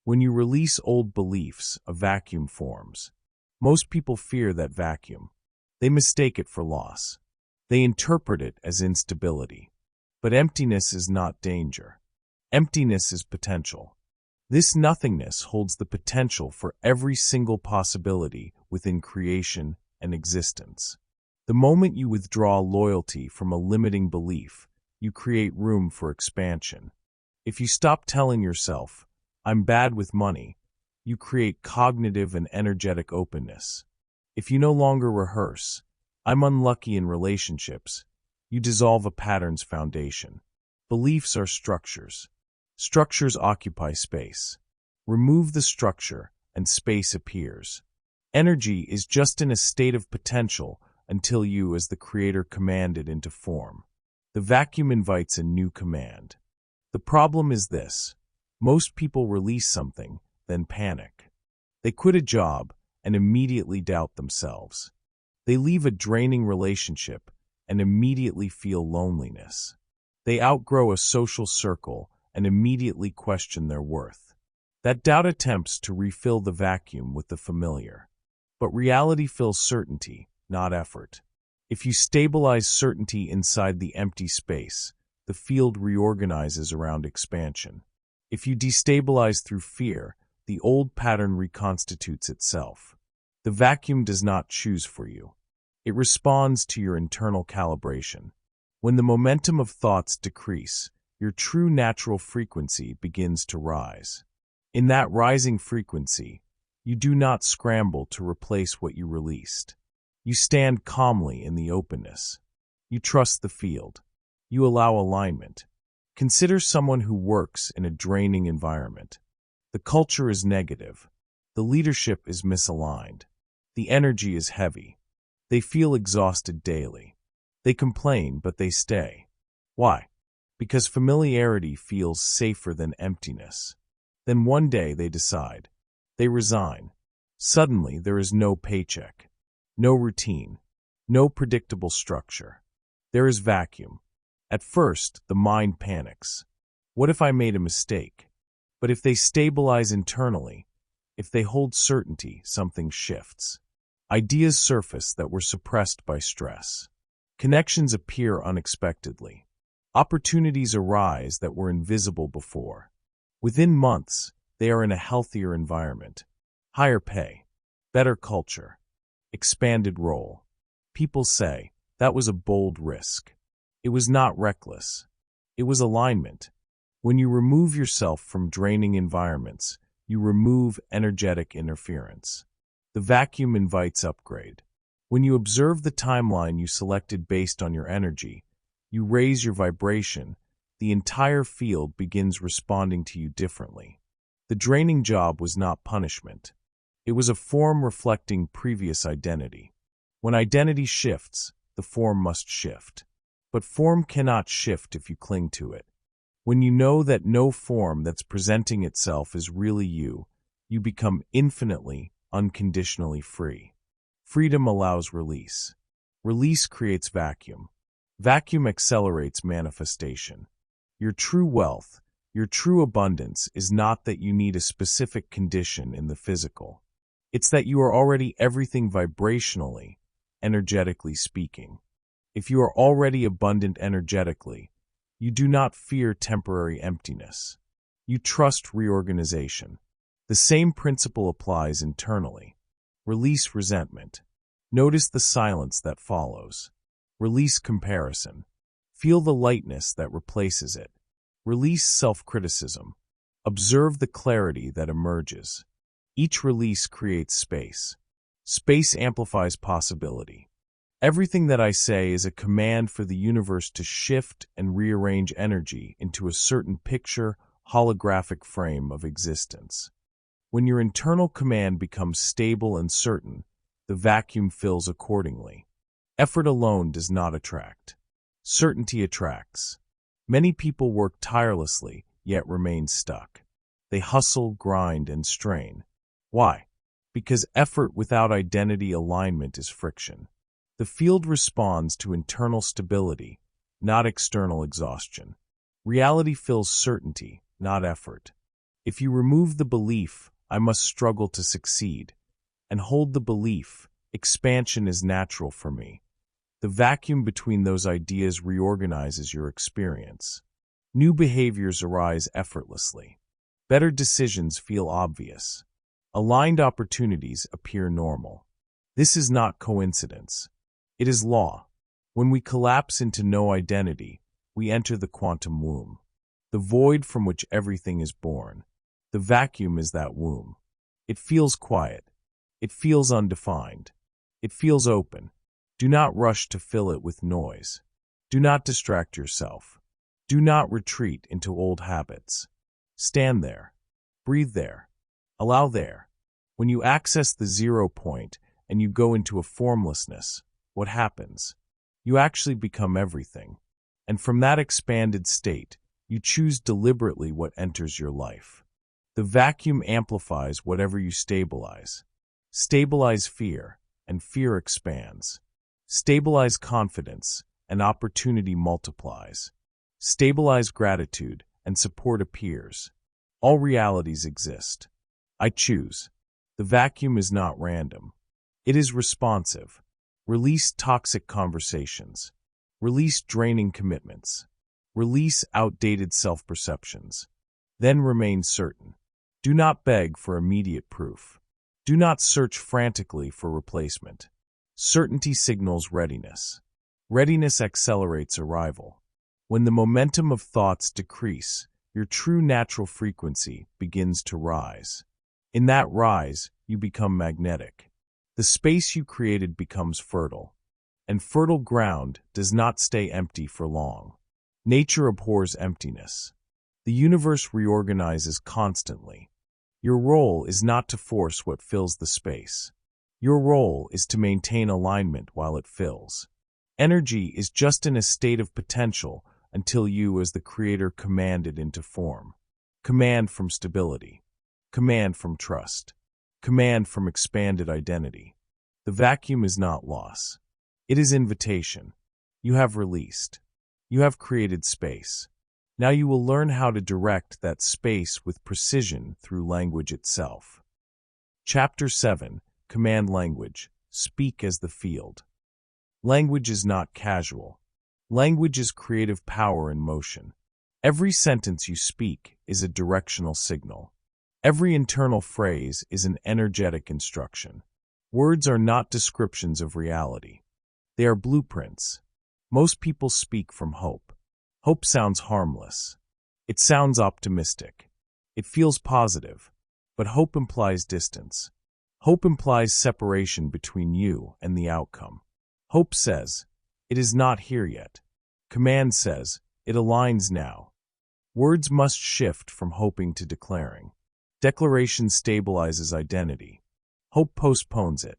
When you release old beliefs, a vacuum forms. Most people fear that vacuum. They mistake it for loss. They interpret it as instability. But emptiness is not danger. Emptiness is potential. This nothingness holds the potential for every single possibility within creation and existence. The moment you withdraw loyalty from a limiting belief, you create room for expansion. If you stop telling yourself, "I'm bad with money," you create cognitive and energetic openness. If you no longer rehearse, "I'm unlucky in relationships," you dissolve a pattern's foundation. Beliefs are structures. Structures occupy space. Remove the structure, and space appears. Energy is just in a state of potential until you, as the creator, command it into form. The vacuum invites a new command. The problem is this: most people release something, then panic. They quit a job and immediately doubt themselves. They leave a draining relationship and immediately feel loneliness. They outgrow a social circle and immediately question their worth. That doubt attempts to refill the vacuum with the familiar. But reality fills certainty, not effort. If you stabilize certainty inside the empty space, the field reorganizes around expansion. If you destabilize through fear, the old pattern reconstitutes itself. The vacuum does not choose for you. It responds to your internal calibration. When the momentum of thoughts decrease, your true natural frequency begins to rise. In that rising frequency, you do not scramble to replace what you released. You stand calmly in the openness. You trust the field. You allow alignment. Consider someone who works in a draining environment. The culture is negative. The leadership is misaligned. The energy is heavy. They feel exhausted daily. They complain, but they stay. Why? Because familiarity feels safer than emptiness. Then one day they decide. They resign. Suddenly there is no paycheck, no routine, no predictable structure. There is vacuum. At first, the mind panics. What if I made a mistake? But if they stabilize internally, if they hold certainty, something shifts. Ideas surface that were suppressed by stress. Connections appear unexpectedly. Opportunities arise that were invisible before. Within months, they are in a healthier environment. Higher pay, better culture, expanded role. People say, that was a bold risk. It was not reckless. It was alignment. When you remove yourself from draining environments, you remove energetic interference. The vacuum invites upgrade. When you observe the timeline you selected based on your energy, you raise your vibration, the entire field begins responding to you differently. The draining job was not punishment. It was a form reflecting previous identity. When identity shifts, the form must shift. But form cannot shift if you cling to it. When you know that no form that's presenting itself is really you, you become infinitely, unconditionally free. Freedom allows release. Release creates vacuum. Vacuum accelerates manifestation. Your true wealth, your true abundance is not that you need a specific condition in the physical. It's that you are already everything vibrationally, energetically speaking. If you are already abundant energetically, you do not fear temporary emptiness. You trust reorganization. The same principle applies internally. Release resentment. Notice the silence that follows. Release comparison. Feel the lightness that replaces it. Release self-criticism. Observe the clarity that emerges. Each release creates space. Space amplifies possibility. Everything that I say is a command for the universe to shift and rearrange energy into a certain picture, holographic frame of existence. When your internal command becomes stable and certain, the vacuum fills accordingly. Effort alone does not attract. Certainty attracts. Many people work tirelessly, yet remain stuck. They hustle, grind, and strain. Why? Because effort without identity alignment is friction. The field responds to internal stability, not external exhaustion. Reality fills certainty, not effort. If you remove the belief, I must struggle to succeed, and hold the belief, expansion is natural for me, the vacuum between those ideas reorganizes your experience. New behaviors arise effortlessly. Better decisions feel obvious. Aligned opportunities appear normal. This is not coincidence. It is law. When we collapse into no identity, we enter the quantum womb, the void from which everything is born. The vacuum is that womb. It feels quiet. It feels undefined. It feels open. Do not rush to fill it with noise. Do not distract yourself. Do not retreat into old habits. Stand there. Breathe there. Allow there. When you access the 0 point and you go into a formlessness, what happens? You actually become everything. And from that expanded state, you choose deliberately what enters your life. The vacuum amplifies whatever you stabilize. Stabilize fear, and fear expands. Stabilize confidence, and opportunity multiplies. Stabilize gratitude, and support appears. All realities exist. I choose. The vacuum is not random. It is responsive. Release toxic conversations. Release draining commitments. Release outdated self-perceptions. Then remain certain. Do not beg for immediate proof. Do not search frantically for replacement. Certainty signals readiness. Readiness accelerates arrival. When the momentum of thoughts decrease, your true natural frequency begins to rise. In that rise, you become magnetic. The space you created becomes fertile. And fertile ground does not stay empty for long. Nature abhors emptiness. The universe reorganizes constantly. Your role is not to force what fills the space. Your role is to maintain alignment while it fills. Energy is just in a state of potential until you, as the creator, command it into form. Command from stability. Command from trust. Command from expanded identity. The vacuum is not loss. It is invitation. You have released. You have created space. Now you will learn how to direct that space with precision through language itself. Chapter 7. Command language. Speak as the field. Language is not casual. Language is creative power in motion. Every sentence you speak is a directional signal. Every internal phrase is an energetic instruction. Words are not descriptions of reality. They are blueprints. Most people speak from hope. Hope sounds harmless. It sounds optimistic. It feels positive. But hope implies distance. Hope implies separation between you and the outcome. Hope says, it is not here yet. Command says, it aligns now. Words must shift from hoping to declaring. Declaration stabilizes identity. Hope postpones it.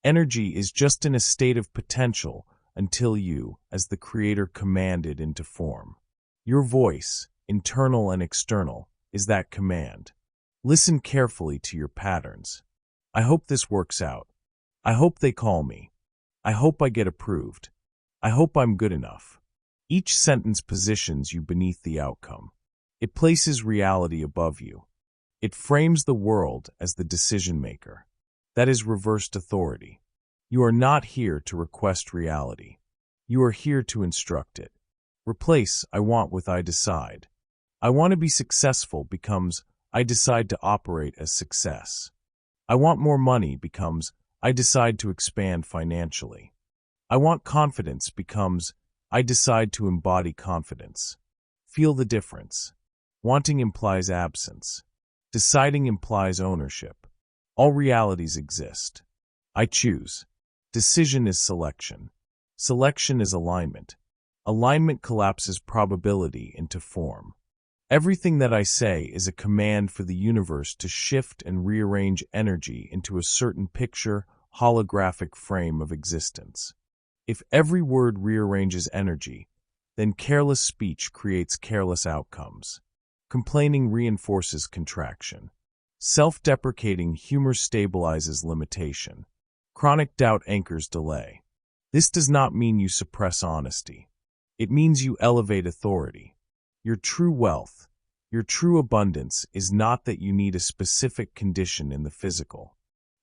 Energy is just in a state of potential until you, as the creator, command it into form. Your voice, internal and external, is that command. Listen carefully to your patterns. I hope this works out. I hope they call me. I hope I get approved. I hope I'm good enough. Each sentence positions you beneath the outcome. It places reality above you. It frames the world as the decision maker. That is reversed authority. You are not here to request reality. You are here to instruct it. Replace "I want" with "I decide." "I want to be successful" becomes "I decide to operate as success." "I want more money" becomes "I decide to expand financially." "I want confidence" becomes "I decide to embody confidence." Feel the difference. Wanting implies absence. Deciding implies ownership. All realities exist. I choose. Decision is selection. Selection is alignment. Alignment collapses probability into form. Everything that I say is a command for the universe to shift and rearrange energy into a certain picture, holographic frame of existence. If every word rearranges energy, then careless speech creates careless outcomes. Complaining reinforces contraction. Self-deprecating humor stabilizes limitation. Chronic doubt anchors delay. This does not mean you suppress honesty. It means you elevate authority. Your true wealth, your true abundance is not that you need a specific condition in the physical.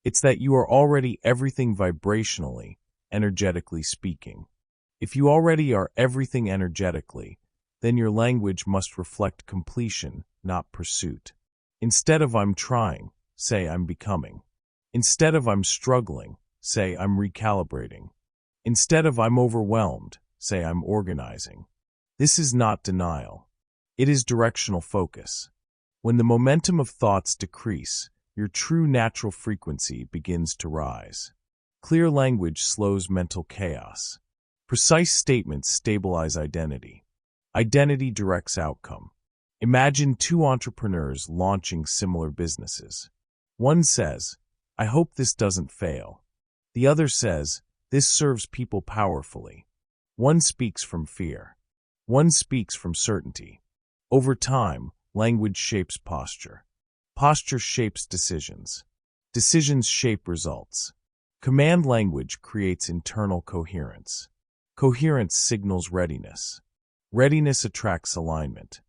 It's that you are already everything vibrationally, energetically speaking. If you already are everything energetically, then your language must reflect completion, not pursuit. Instead of "I'm trying," say "I'm becoming." Instead of "I'm struggling," say "I'm recalibrating." Instead of "I'm overwhelmed," say "I'm organizing." This is not denial. It is directional focus. When the momentum of thoughts decrease, your true natural frequency begins to rise. Clear language slows mental chaos. Precise statements stabilize identity. Identity directs outcome. Imagine two entrepreneurs launching similar businesses. One says, "I hope this doesn't fail." The other says, "This serves people powerfully." One speaks from fear. One speaks from certainty. Over time, language shapes posture. Posture shapes decisions. Decisions shape results. Command language creates internal coherence. Coherence signals readiness. Readiness attracts alignment.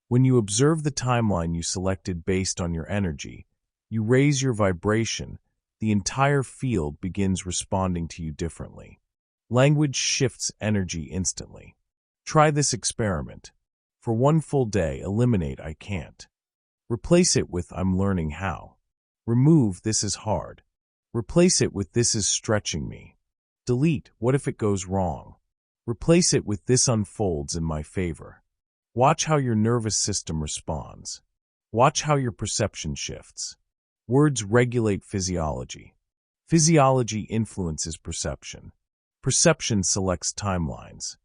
When you observe the timeline you selected based on your energy, you raise your vibration, the entire field begins responding to you differently. Language shifts energy instantly. Try this experiment. For one full day, eliminate "I can't." Replace it with "I'm learning how." Remove "This is hard." Replace it with "This is stretching me." Delete "What if it goes wrong?" Replace it with "This unfolds in my favor." Watch how your nervous system responds. Watch how your perception shifts. Words regulate physiology. Physiology influences perception. Perception selects timelines.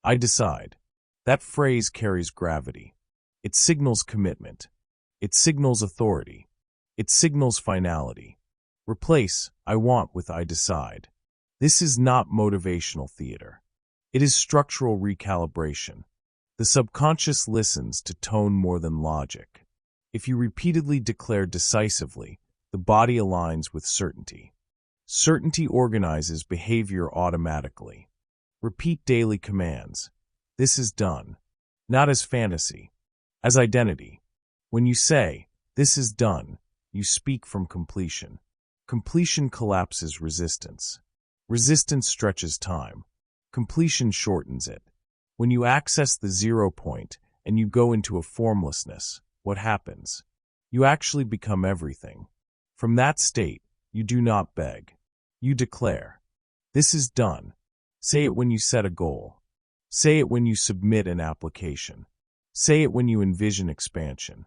"I decide." That phrase carries gravity. It signals commitment. It signals authority. It signals finality. Replace "I want" with "I decide." This is not motivational theater. It is structural recalibration. The subconscious listens to tone more than logic. If you repeatedly declare decisively, the body aligns with certainty. Certainty organizes behavior automatically. Repeat daily commands. This is done. Not as fantasy, as identity. When you say, "This is done," you speak from completion. Completion collapses resistance. Resistance stretches time. Completion shortens it. When you access the 0 point and you go into a formlessness, what happens? You actually become everything. From that state, you do not beg. You declare. This is done. Say it when you set a goal. Say it when you submit an application. Say it when you envision expansion.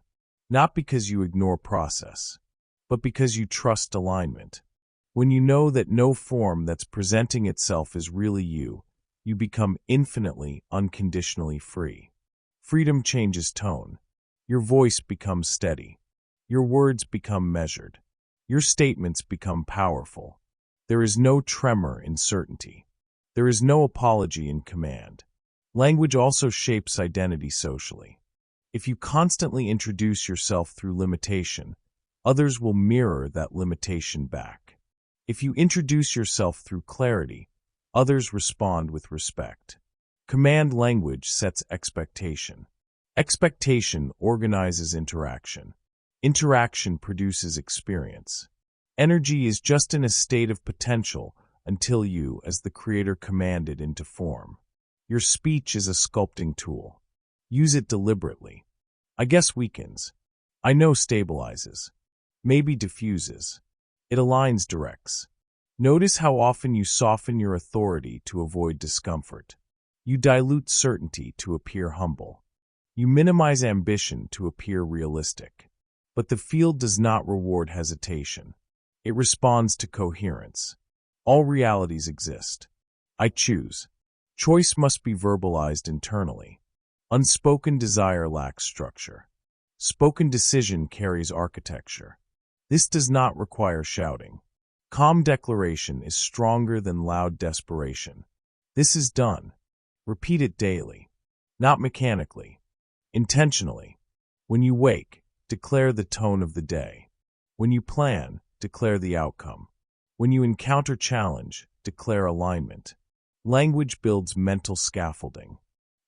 Not because you ignore process, but because you trust alignment. When you know that no form that's presenting itself is really you, you become infinitely, unconditionally free. Freedom changes tone. Your voice becomes steady. Your words become measured. Your statements become powerful. There is no tremor in certainty. There is no apology in command. Language also shapes identity socially. If you constantly introduce yourself through limitation, others will mirror that limitation back. If you introduce yourself through clarity, others respond with respect. Command language sets expectation. Expectation organizes interaction. Interaction produces experience. Energy is just in a state of potential until you, as the creator, command it into form. Your speech is a sculpting tool. Use it deliberately. I guess weakens. I know stabilizes. Maybe diffuses. It aligns directs. Notice how often you soften your authority to avoid discomfort. You dilute certainty to appear humble. You minimize ambition to appear realistic. But the field does not reward hesitation. It responds to coherence. All realities exist. I choose. Choice must be verbalized internally. Unspoken desire lacks structure. Spoken decision carries architecture. This does not require shouting. Calm declaration is stronger than loud desperation. This is done. Repeat it daily. Not mechanically. Intentionally. When you wake, declare the tone of the day. When you plan, declare the outcome. When you encounter challenge, declare alignment. Language builds mental scaffolding.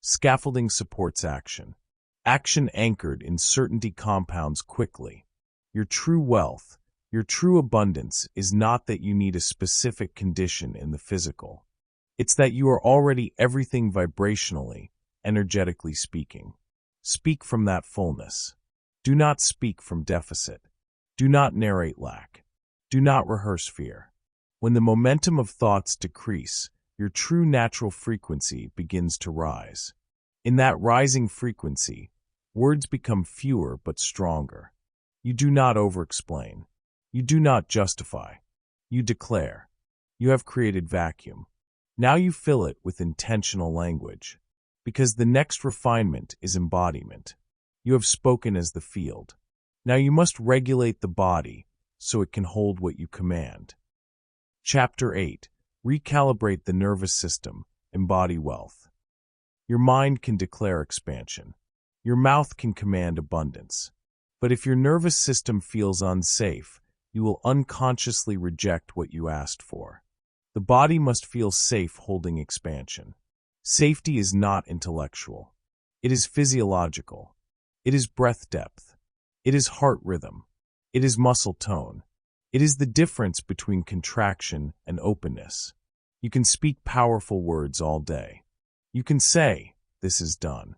Scaffolding supports action. Action anchored in certainty compounds quickly. Your true wealth, your true abundance is not that you need a specific condition in the physical. It's that you are already everything vibrationally, energetically speaking. Speak from that fullness. Do not speak from deficit. Do not narrate lack. Do not rehearse fear. When the momentum of thoughts decrease, your true natural frequency begins to rise. In that rising frequency, words become fewer but stronger. You do not over-explain. You do not justify. You declare. You have created vacuum. Now you fill it with intentional language. Because the next refinement is embodiment. You have spoken as the field. Now you must regulate the body so it can hold what you command. Chapter 8. Recalibrate the nervous system. Embody wealth. Your mind can declare expansion. Your mouth can command abundance. But if your nervous system feels unsafe, you will unconsciously reject what you asked for. The body must feel safe holding expansion. Safety is not intellectual. It is physiological. It is breath depth. It is heart rhythm. It is muscle tone. It is the difference between contraction and openness. You can speak powerful words all day. You can say, "This is done."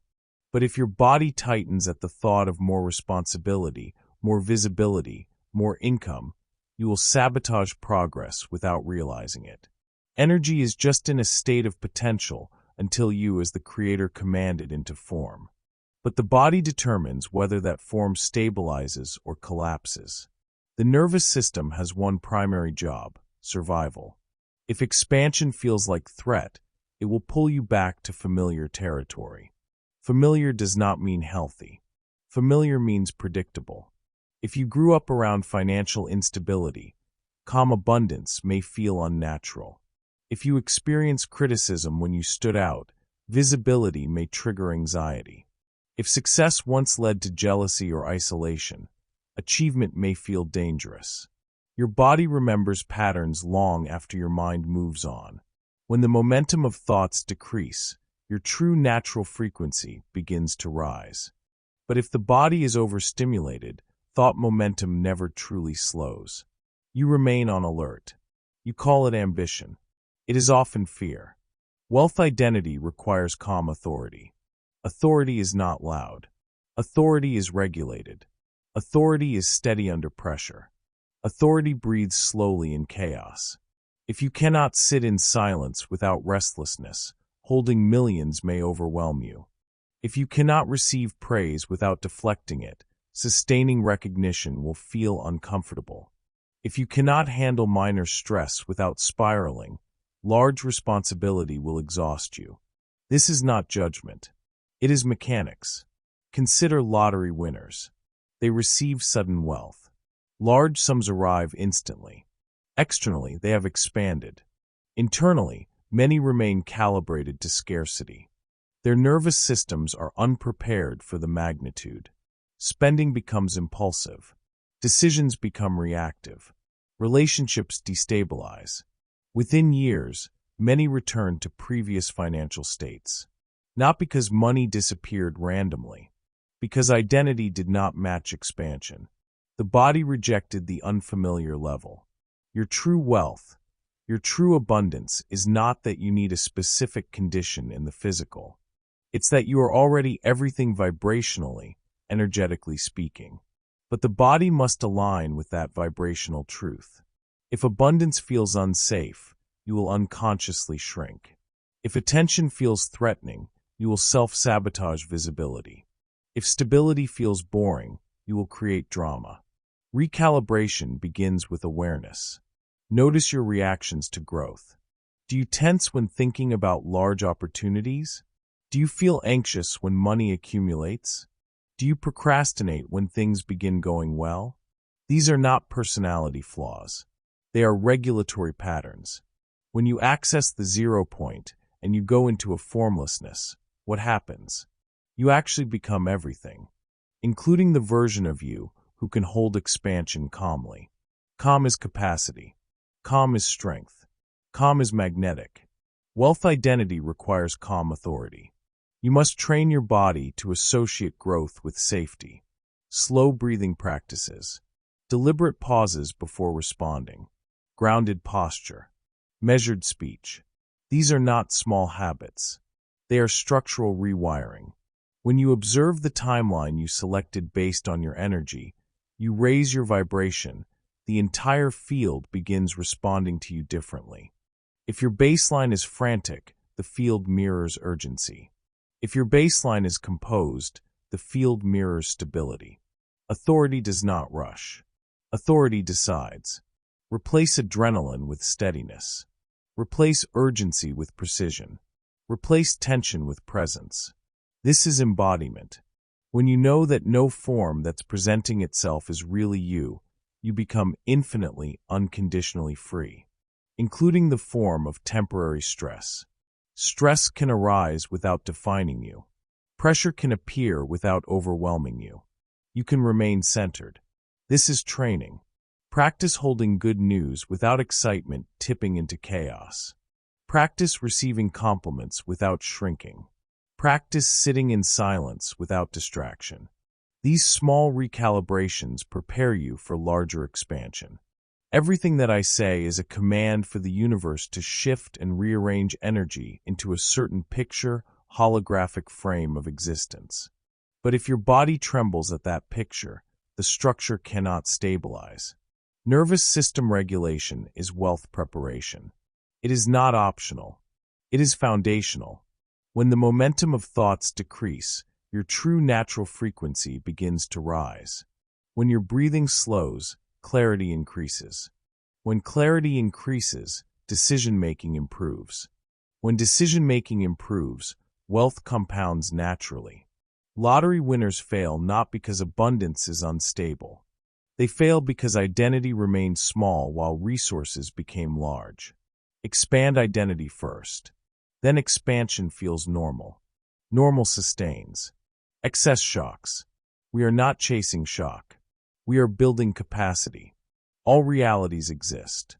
But if your body tightens at the thought of more responsibility, more visibility, more income, you will sabotage progress without realizing it. Energy is just in a state of potential until you, as the creator, command it into form. But the body determines whether that form stabilizes or collapses. The nervous system has one primary job: survival. If expansion feels like threat, it will pull you back to familiar territory. Familiar does not mean healthy. Familiar means predictable. If you grew up around financial instability, calm abundance may feel unnatural. If you experience criticism when you stood out, visibility may trigger anxiety. If success once led to jealousy or isolation, achievement may feel dangerous. Your body remembers patterns long after your mind moves on. When the momentum of thoughts decrease, your true natural frequency begins to rise. But if the body is overstimulated, thought momentum never truly slows. You remain on alert. You call it ambition. It is often fear. Wealth identity requires calm authority. Authority is not loud. Authority is regulated. Authority is steady under pressure. Authority breathes slowly in chaos. If you cannot sit in silence without restlessness, holding millions may overwhelm you. If you cannot receive praise without deflecting it, sustaining recognition will feel uncomfortable. If you cannot handle minor stress without spiraling, large responsibility will exhaust you. This is not judgment. It is mechanics. Consider lottery winners. They receive sudden wealth. Large sums arrive instantly. Externally, they have expanded. Internally, many remain calibrated to scarcity. Their nervous systems are unprepared for the magnitude. Spending becomes impulsive. Decisions become reactive. Relationships destabilize. Within years, many return to previous financial states. Not because money disappeared randomly, because identity did not match expansion. The body rejected the unfamiliar level. Your true wealth, your true abundance is not that you need a specific condition in the physical. It's that you are already everything vibrationally, energetically speaking. But the body must align with that vibrational truth. If abundance feels unsafe, you will unconsciously shrink. If attention feels threatening, you will self-sabotage visibility. If stability feels boring, you will create drama. Recalibration begins with awareness. Notice your reactions to growth. Do you tense when thinking about large opportunities? Do you feel anxious when money accumulates? Do you procrastinate when things begin going well? These are not personality flaws. They are regulatory patterns. When you access the 0 point and you go into a formlessness, what happens? You actually become everything, including the version of you who can hold expansion calmly. Calm is capacity. Calm is strength. Calm is magnetic. Wealth identity requires calm authority. You must train your body to associate growth with safety. Slow breathing practices. Deliberate pauses before responding. Grounded posture. Measured speech. These are not small habits. They are structural rewiring. When you observe the timeline you selected based on your energy, you raise your vibration, the entire field begins responding to you differently. If your baseline is frantic, the field mirrors urgency. If your baseline is composed, the field mirrors stability. Authority does not rush. Authority decides. Replace adrenaline with steadiness. Replace urgency with precision. Replace tension with presence. This is embodiment. When you know that no form that's presenting itself is really you, you become infinitely, unconditionally free, including the form of temporary stress. Stress can arise without defining you. Pressure can appear without overwhelming you. You can remain centered. This is training. Practice holding good news without excitement tipping into chaos. Practice receiving compliments without shrinking. Practice sitting in silence without distraction. These small recalibrations prepare you for larger expansion. Everything that I say is a command for the universe to shift and rearrange energy into a certain picture, holographic frame of existence. But if your body trembles at that picture, the structure cannot stabilize. Nervous system regulation is wealth preparation. It is not optional. It is foundational. When the momentum of thoughts decrease, your true natural frequency begins to rise. When your breathing slows, clarity increases. When clarity increases, decision-making improves. When decision-making improves, wealth compounds naturally. Lottery winners fail not because abundance is unstable. They fail because identity remained small while resources became large. Expand identity first. Then expansion feels normal. Normal sustains. Excess shocks. We are not chasing shock. We are building capacity. All realities exist.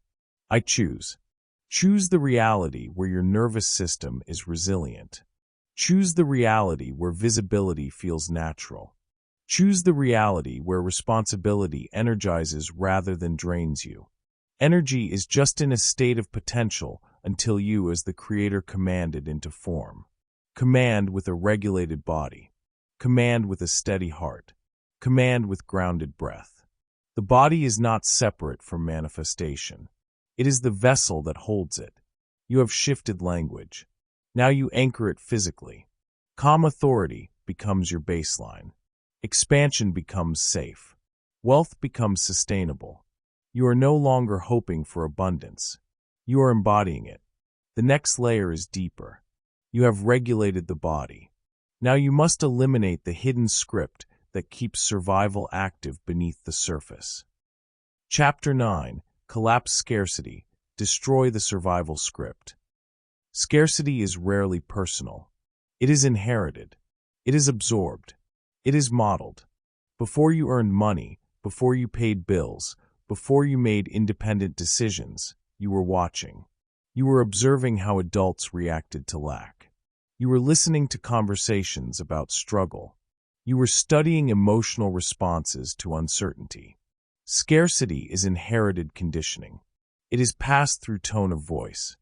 I choose. Choose the reality where your nervous system is resilient. Choose the reality where visibility feels natural. Choose the reality where responsibility energizes rather than drains you. Energy is just in a state of potential until you as the creator command it into form. Command with a regulated body. Command with a steady heart. Command with grounded breath. The body is not separate from manifestation. It is the vessel that holds it. You have shifted language. Now you anchor it physically. Calm authority becomes your baseline. Expansion becomes safe. Wealth becomes sustainable. You are no longer hoping for abundance. You are embodying it. The next layer is deeper. You have regulated the body. Now you must eliminate the hidden script that keeps survival active beneath the surface. Chapter 9. Collapse Scarcity. Destroy the survival script. Scarcity is rarely personal. It is inherited. It is absorbed. It is modeled. Before you earned money, before you paid bills, before you made independent decisions, you were watching. You were observing how adults reacted to lack. You were listening to conversations about struggle. You were studying emotional responses to uncertainty. Scarcity is inherited conditioning. It is passed through tone of voice,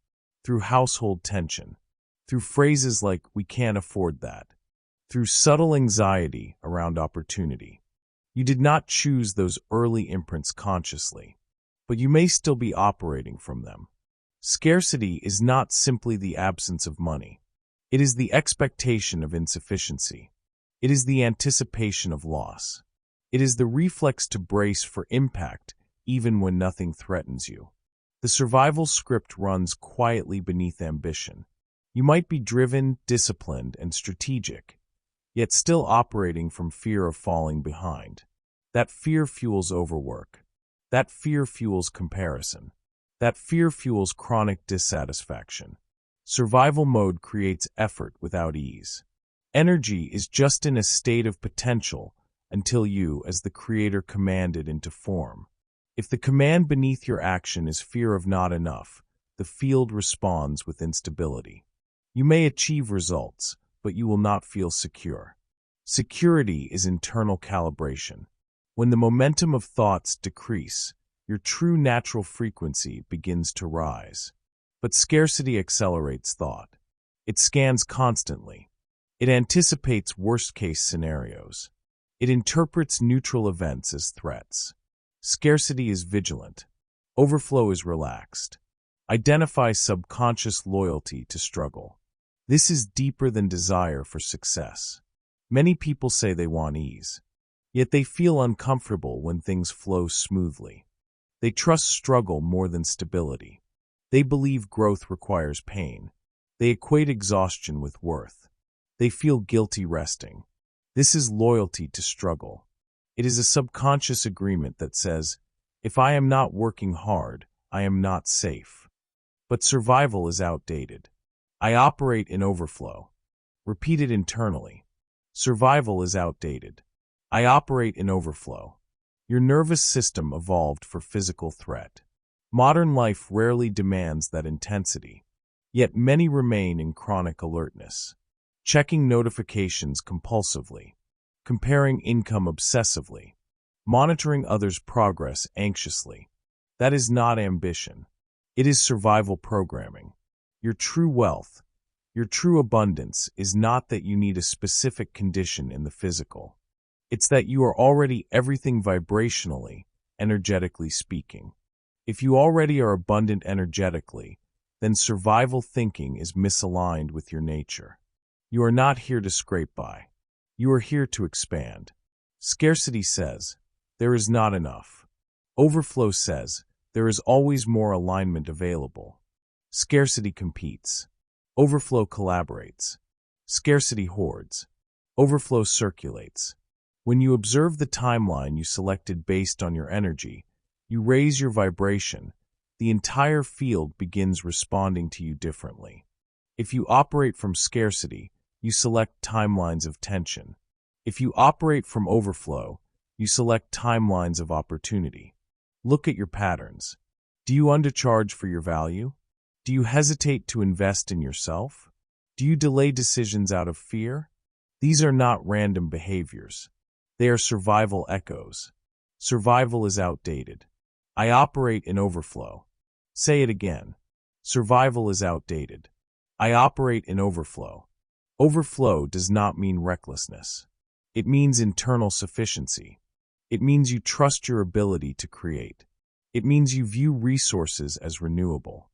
through household tension, through phrases like, "we can't afford that," through subtle anxiety around opportunity. You did not choose those early imprints consciously, but you may still be operating from them. Scarcity is not simply the absence of money. It is the expectation of insufficiency. It is the anticipation of loss. It is the reflex to brace for impact even when nothing threatens you. The survival script runs quietly beneath ambition. You might be driven, disciplined, and strategic, yet still operating from fear of falling behind. That fear fuels overwork. That fear fuels comparison. That fear fuels chronic dissatisfaction. Survival mode creates effort without ease. Energy is just in a state of potential until you, as the creator, command it into form. If the command beneath your action is fear of not enough, the field responds with instability. You may achieve results, but you will not feel secure. Security is internal calibration. When the momentum of thoughts decrease, your true natural frequency begins to rise. But scarcity accelerates thought. It scans constantly. It anticipates worst-case scenarios. It interprets neutral events as threats. Scarcity is vigilant. Overflow is relaxed. Identify subconscious loyalty to struggle. This is deeper than desire for success. Many people say they want ease, yet they feel uncomfortable when things flow smoothly. They trust struggle more than stability. They believe growth requires pain. They equate exhaustion with worth. They feel guilty resting. This is loyalty to struggle. It is a subconscious agreement that says, if I am not working hard, I am not safe. But survival is outdated. I operate in overflow. Repeat it internally. Survival is outdated. I operate in overflow. Your nervous system evolved for physical threat. Modern life rarely demands that intensity, yet many remain in chronic alertness, checking notifications compulsively, comparing income obsessively, monitoring others' progress anxiously. That is not ambition. It is survival programming. Your true wealth, your true abundance is not that you need a specific condition in the physical. It's that you are already everything vibrationally, energetically speaking. If you already are abundant energetically, then survival thinking is misaligned with your nature. You are not here to scrape by. You are here to expand. Scarcity says, there is not enough. Overflow says, there is always more alignment available. Scarcity competes. Overflow collaborates. Scarcity hoards. Overflow circulates. When you observe the timeline you selected based on your energy, you raise your vibration, the entire field begins responding to you differently. If you operate from scarcity, you select timelines of tension. If you operate from overflow, you select timelines of opportunity. Look at your patterns. Do you undercharge for your value? Do you hesitate to invest in yourself? Do you delay decisions out of fear? These are not random behaviors. They are survival echoes. Survival is outdated. I operate in overflow. Say it again. Survival is outdated. I operate in overflow. Overflow does not mean recklessness. It means internal sufficiency. It means you trust your ability to create. It means you view resources as renewable.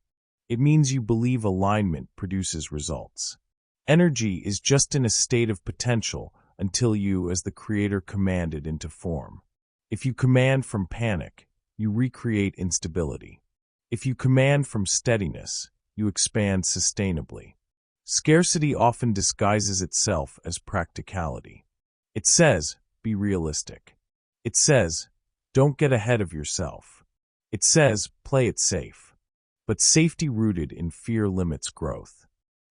It means you believe alignment produces results. Energy is just in a state of potential until you, as the creator, command it into form. If you command from panic, you recreate instability. If you command from steadiness, you expand sustainably. Scarcity often disguises itself as practicality. It says, be realistic. It says, don't get ahead of yourself. It says, play it safe. But safety rooted in fear limits growth.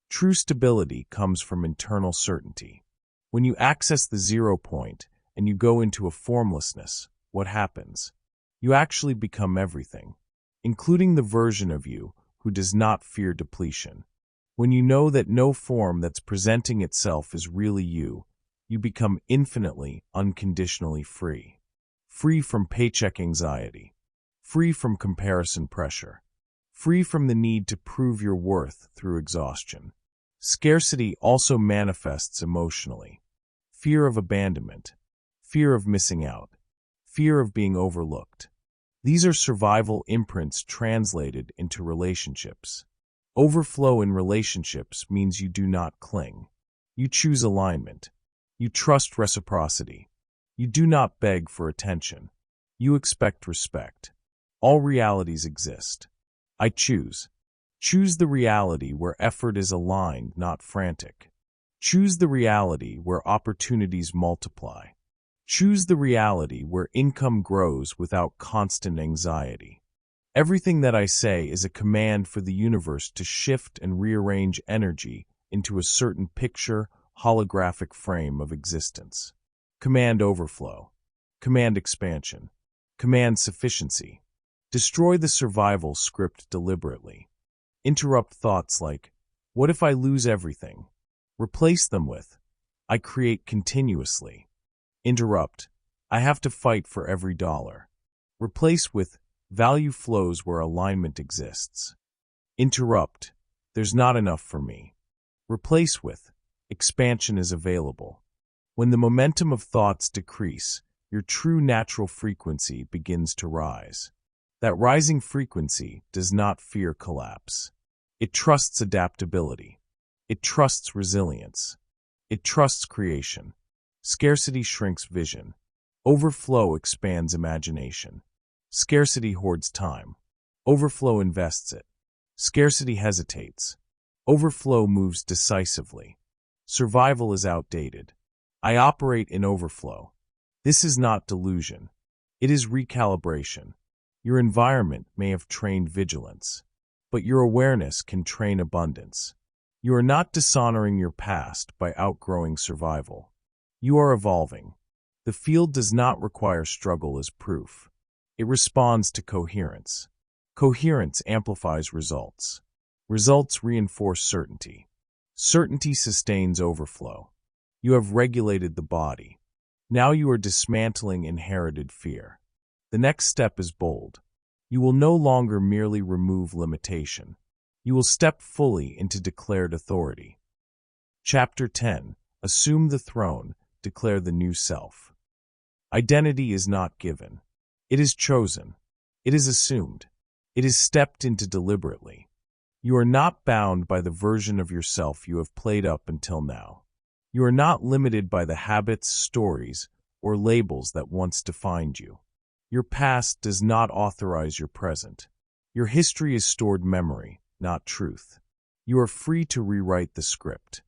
True stability comes from internal certainty. When you access the 0 point and you go into a formlessness, what happens? You actually become everything, including the version of you who does not fear depletion. When you know that no form that's presenting itself is really you, you become infinitely, unconditionally free. Free from paycheck anxiety. Free from comparison pressure. Free from the need to prove your worth through exhaustion. Scarcity also manifests emotionally. Fear of abandonment. Fear of missing out. Fear of being overlooked. These are survival imprints translated into relationships. Overflow in relationships means you do not cling. You choose alignment. You trust reciprocity. You do not beg for attention. You expect respect. All realities exist. I choose. Choose the reality where effort is aligned, not frantic. Choose the reality where opportunities multiply. Choose the reality where income grows without constant anxiety. Everything that I say is a command for the universe to shift and rearrange energy into a certain picture, holographic frame of existence. Command overflow. Command expansion. Command sufficiency. Destroy the survival script deliberately. Interrupt thoughts like, what if I lose everything? Replace them with, I create continuously. Interrupt, I have to fight for every dollar. Replace with, value flows where alignment exists. Interrupt, there's not enough for me. Replace with, expansion is available. When the momentum of thoughts decrease, your true natural frequency begins to rise. That rising frequency does not fear collapse. It trusts adaptability. It trusts resilience. It trusts creation. Scarcity shrinks vision. Overflow expands imagination. Scarcity hoards time. Overflow invests it. Scarcity hesitates. Overflow moves decisively. Survival is outdated. I operate in overflow. This is not delusion. It is recalibration. Your environment may have trained vigilance, but your awareness can train abundance. You are not dishonoring your past by outgrowing survival. You are evolving. The field does not require struggle as proof. It responds to coherence. Coherence amplifies results. Results reinforce certainty. Certainty sustains overflow. You have regulated the body. Now you are dismantling inherited fear. The next step is bold. You will no longer merely remove limitation. You will step fully into declared authority. Chapter 10. Assume the throne, declare the new self. Identity is not given. It is chosen. It is assumed. It is stepped into deliberately. You are not bound by the version of yourself you have played up until now. You are not limited by the habits, stories, or labels that once defined you. Your past does not authorize your present. Your history is stored memory, not truth. You are free to rewrite the script.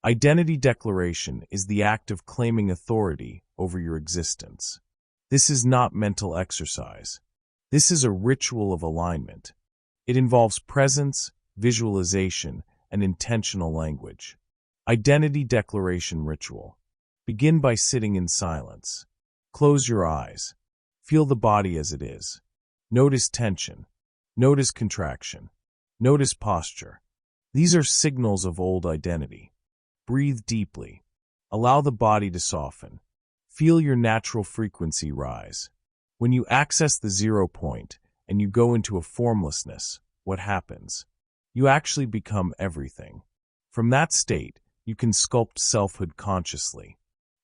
Identity declaration is the act of claiming authority over your existence. This is not mental exercise. This is a ritual of alignment. It involves presence, visualization, and intentional language. Identity declaration ritual. Begin by sitting in silence. Close your eyes. Feel the body as it is. Notice tension. Notice contraction. Notice posture. These are signals of old identity. Breathe deeply. Allow the body to soften. Feel your natural frequency rise. When you access the 0 point and you go into a formlessness, what happens? You actually become everything. From that state, you can sculpt selfhood consciously.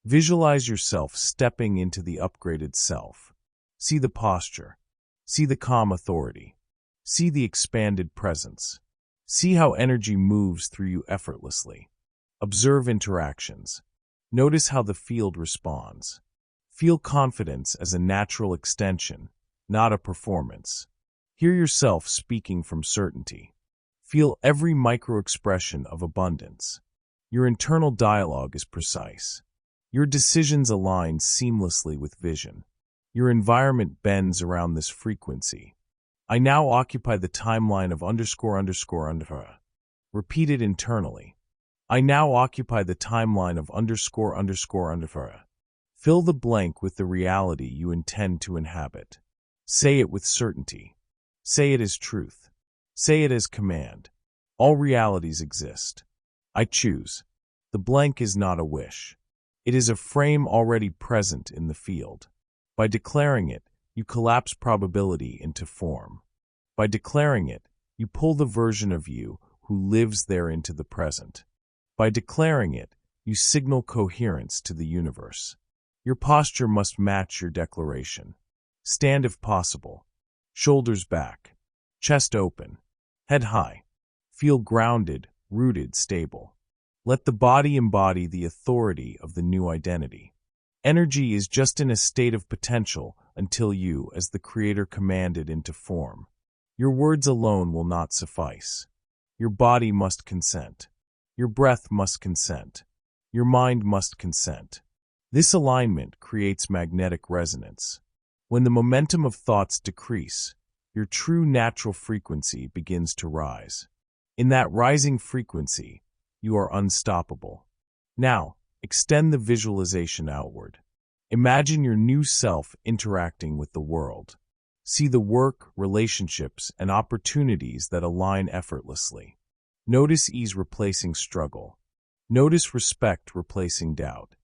Visualize yourself stepping into the upgraded self. See the posture. See the calm authority. See the expanded presence. See how energy moves through you effortlessly. Observe interactions. Notice how the field responds. Feel confidence as a natural extension, not a performance. Hear yourself speaking from certainty. Feel every micro-expression of abundance. Your internal dialogue is precise. Your decisions align seamlessly with vision. Your environment bends around this frequency. I now occupy the timeline of ___. Repeat it internally. I now occupy the timeline of ___. Fill the blank with the reality you intend to inhabit. Say it with certainty. Say it as truth. Say it as command. All realities exist. I choose. The blank is not a wish. It is a frame already present in the field. By declaring it, you collapse probability into form. By declaring it, you pull the version of you who lives there into the present. By declaring it, you signal coherence to the universe. Your posture must match your declaration. Stand if possible. Shoulders back. Chest open. Head high. Feel grounded, rooted, stable. Let the body embody the authority of the new identity. Energy is just in a state of potential until you, as the Creator, command it into form. Your words alone will not suffice. Your body must consent. Your breath must consent. Your mind must consent. This alignment creates magnetic resonance. When the momentum of thoughts decrease, your true natural frequency begins to rise. In that rising frequency, you are unstoppable. Now, extend the visualization outward. Imagine your new self interacting with the world. See the work, relationships, and opportunities that align effortlessly. Notice ease replacing struggle. Notice respect replacing doubt.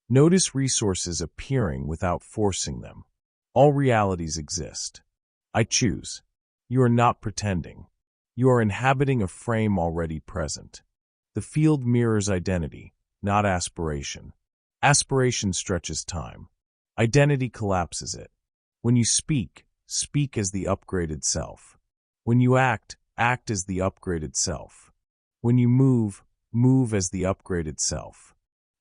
Notice resources appearing without forcing them. All realities exist. I choose. You are not pretending. You are inhabiting a frame already present. The field mirrors identity, not aspiration. Aspiration stretches time. Identity collapses it. When you speak, speak as the upgraded self. When you act, act as the upgraded self. When you move, move as the upgraded self.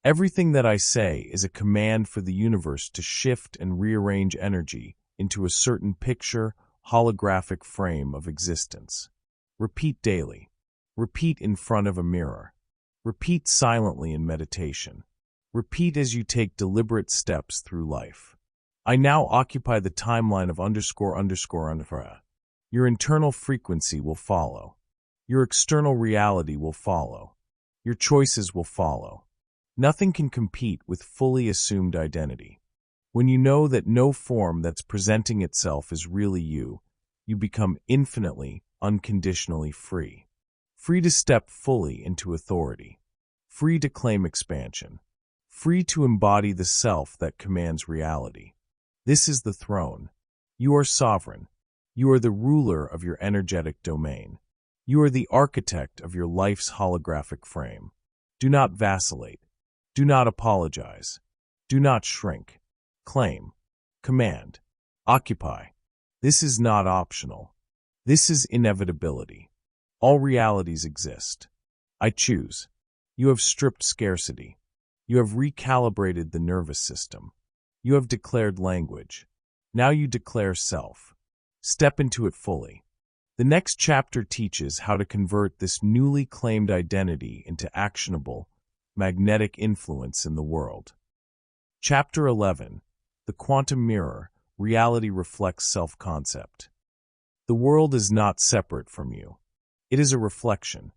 Everything that I say is a command for the universe to shift and rearrange energy into a certain picture, holographic frame of existence. Repeat daily. Repeat in front of a mirror. Repeat silently in meditation. Repeat as you take deliberate steps through life. I now occupy the timeline of ____. Your internal frequency will follow. Your external reality will follow. Your choices will follow. Nothing can compete with fully assumed identity. When you know that no form that's presenting itself is really you, you become infinitely, unconditionally free. Free to step fully into authority. Free to claim expansion. Free to embody the self that commands reality. This is the throne. You are sovereign. You are the ruler of your energetic domain. You are the architect of your life's holographic frame. Do not vacillate. Do not apologize. Do not shrink. Claim. Command. Occupy. This is not optional. This is inevitability. All realities exist. I choose. You have stripped scarcity. You have recalibrated the nervous system. You have declared language. Now you declare self. Step into it fully. The next chapter teaches how to convert this newly claimed identity into actionable, magnetic influence in the world. Chapter 11. The Quantum Mirror, Reality Reflects Self-Concept. The world is not separate from you. It is a reflection.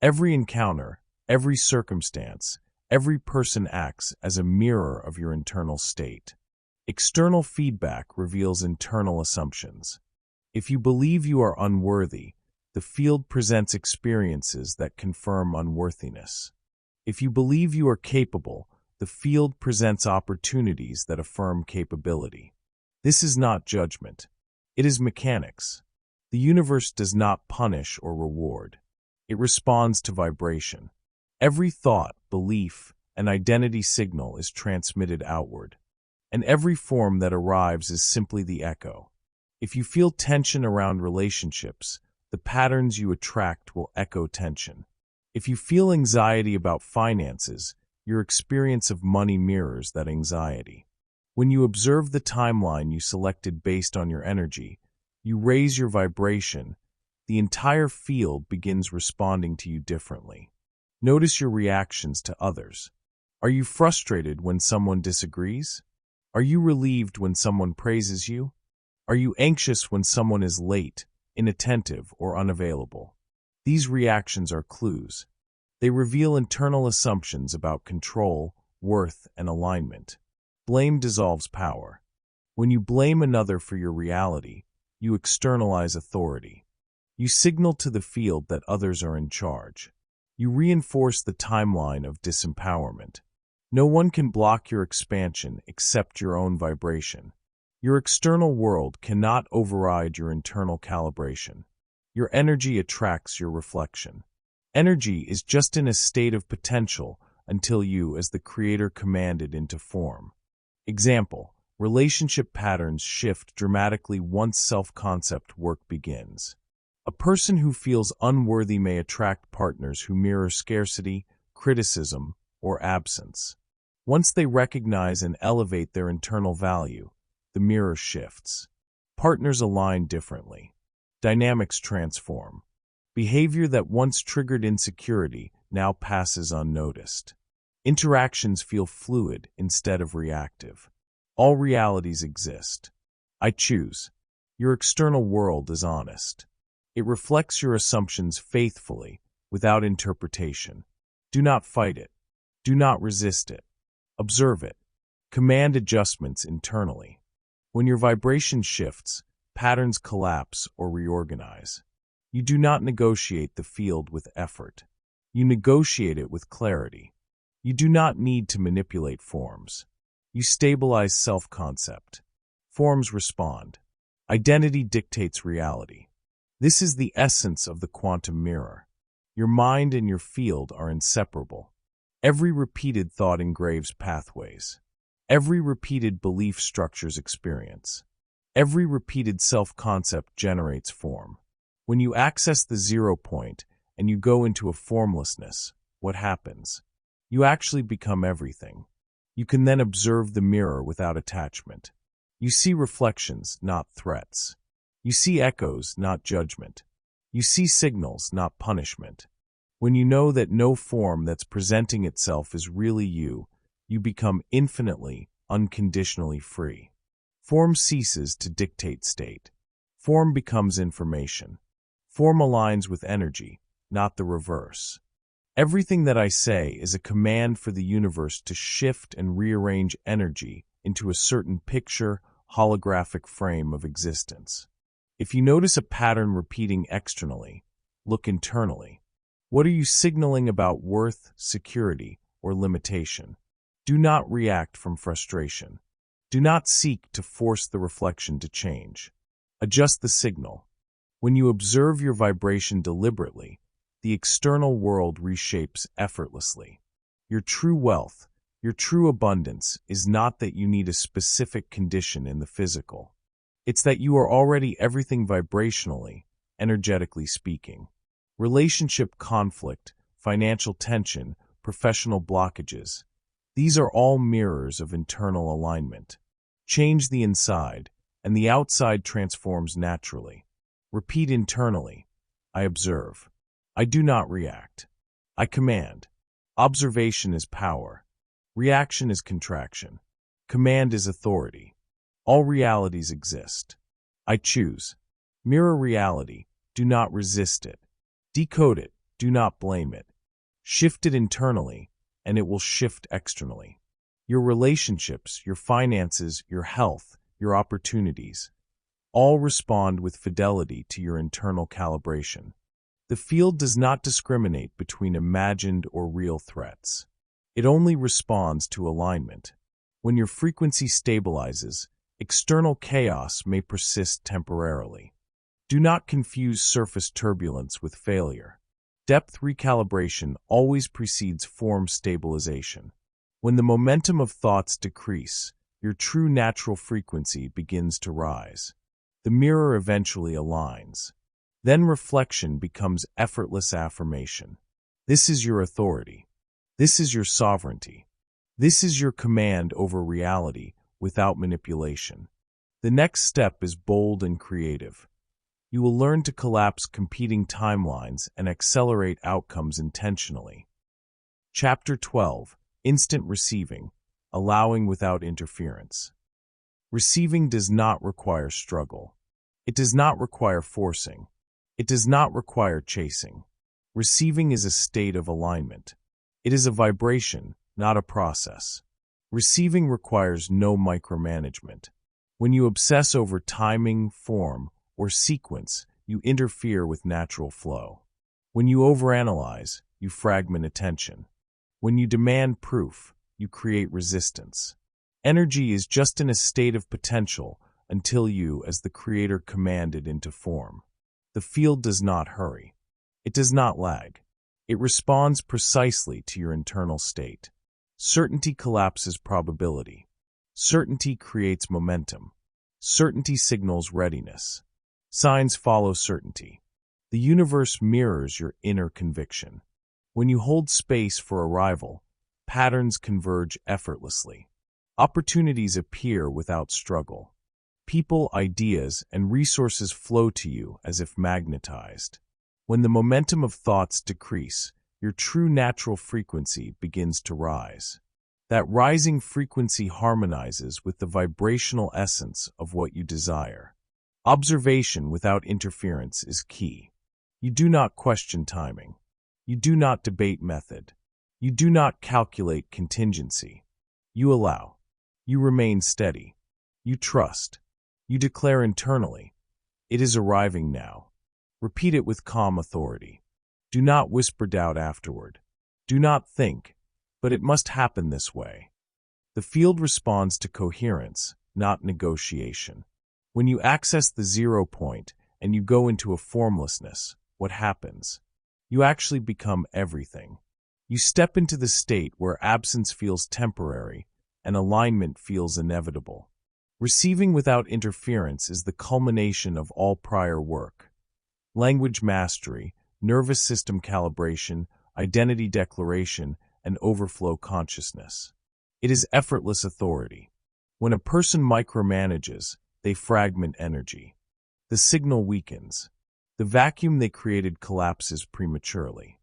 Every encounter, every circumstance, every person acts as a mirror of your internal state. External feedback reveals internal assumptions. If you believe you are unworthy, the field presents experiences that confirm unworthiness. If you believe you are capable, the field presents opportunities that affirm capability. This is not judgment. It is mechanics. The universe does not punish or reward. It responds to vibration. Every thought, belief, and identity signal is transmitted outward, and every form that arrives is simply the echo. If you feel tension around relationships, the patterns you attract will echo tension. If you feel anxiety about finances, your experience of money mirrors that anxiety. When you observe the timeline you selected based on your energy, you raise your vibration, the entire field begins responding to you differently. Notice your reactions to others. Are you frustrated when someone disagrees? Are you relieved when someone praises you? Are you anxious when someone is late, inattentive, or unavailable? These reactions are clues. They reveal internal assumptions about control, worth, and alignment. Blame dissolves power. When you blame another for your reality, you externalize authority. You signal to the field that others are in charge. You reinforce the timeline of disempowerment. No one can block your expansion except your own vibration. Your external world cannot override your internal calibration. Your energy attracts your reflection. Energy is just in a state of potential until you, as the creator, command it into form. Example: relationship patterns shift dramatically once self-concept work begins. A person who feels unworthy may attract partners who mirror scarcity, criticism, or absence. Once they recognize and elevate their internal value, the mirror shifts. Partners align differently. Dynamics transform. Behavior that once triggered insecurity now passes unnoticed. Interactions feel fluid instead of reactive. All realities exist. I choose. Your external world is honest. It reflects your assumptions faithfully, without interpretation. Do not fight it. Do not resist it. Observe it. Command adjustments internally. When your vibration shifts, patterns collapse or reorganize. You do not negotiate the field with effort. You negotiate it with clarity. You do not need to manipulate forms. You stabilize self-concept. Forms respond. Identity dictates reality. This is the essence of the quantum mirror. Your mind and your field are inseparable. Every repeated thought engraves pathways. Every repeated belief structures experience. Every repeated self-concept generates form. When you access the 0 point and you go into a formlessness, what happens? You actually become everything. You can then observe the mirror without attachment. You see reflections, not threats. You see echoes, not judgment. You see signals, not punishment. When you know that no form that's presenting itself is really you, you become infinitely, unconditionally free. Form ceases to dictate state. Form becomes information. Form aligns with energy, not the reverse. Everything that I say is a command for the universe to shift and rearrange energy into a certain picture, holographic frame of existence. If you notice a pattern repeating externally, look internally. What are you signaling about worth, security, or limitation? Do not react from frustration. Do not seek to force the reflection to change. Adjust the signal. When you observe your vibration deliberately, the external world reshapes effortlessly. Your true wealth, your true abundance is not that you need a specific condition in the physical. It's that you are already everything vibrationally, energetically speaking. Relationship conflict, financial tension, professional blockages. These are all mirrors of internal alignment. Change the inside, and the outside transforms naturally. Repeat internally. I observe. I do not react. I command. Observation is power. Reaction is contraction. Command is authority. All realities exist. I choose. Mirror reality. Do not resist it. Decode it. Do not blame it. Shift it internally, and it will shift externally. Your relationships, your finances, your health, your opportunities, all respond with fidelity to your internal calibration. The field does not discriminate between imagined or real threats. It only responds to alignment. When your frequency stabilizes, external chaos may persist temporarily. Do not confuse surface turbulence with failure. Depth recalibration always precedes form stabilization. When the momentum of thoughts decrease, your true natural frequency begins to rise. The mirror eventually aligns. Then reflection becomes effortless affirmation. This is your authority. This is your sovereignty. This is your command over reality without manipulation. The next step is bold and creative. You will learn to collapse competing timelines and accelerate outcomes intentionally. Chapter 12. Instant Receiving, Allowing Without Interference. Receiving does not require struggle. It does not require forcing. It does not require chasing. Receiving is a state of alignment. It is a vibration, not a process. Receiving requires no micromanagement. When you obsess over timing, form, or sequence, you interfere with natural flow. When you overanalyze, you fragment attention. When you demand proof, you create resistance. Energy is just in a state of potential until you, as the creator, command it into form. The field does not hurry. It does not lag. It responds precisely to your internal state. Certainty collapses probability. Certainty creates momentum. Certainty signals readiness. Signs follow certainty. The universe mirrors your inner conviction. When you hold space for arrival, patterns converge effortlessly. Opportunities appear without struggle. People, ideas, and resources flow to you as if magnetized. When the momentum of thoughts decrease, your true natural frequency begins to rise. That rising frequency harmonizes with the vibrational essence of what you desire. Observation without interference is key. You do not question timing. You do not debate method. You do not calculate contingency. You allow. You remain steady. You trust. You declare internally, "It is arriving now." Repeat it with calm authority. Do not whisper doubt afterward. Do not think, "But it must happen this way." The field responds to coherence, not negotiation. When you access the 0 point and you go into a formlessness, what happens? You actually become everything. You step into the state where absence feels temporary and alignment feels inevitable. Receiving without interference is the culmination of all prior work. Language mastery, nervous system calibration, identity declaration, and overflow consciousness. It is effortless authority. When a person micromanages, they fragment energy. The signal weakens. The vacuum they created collapses prematurely.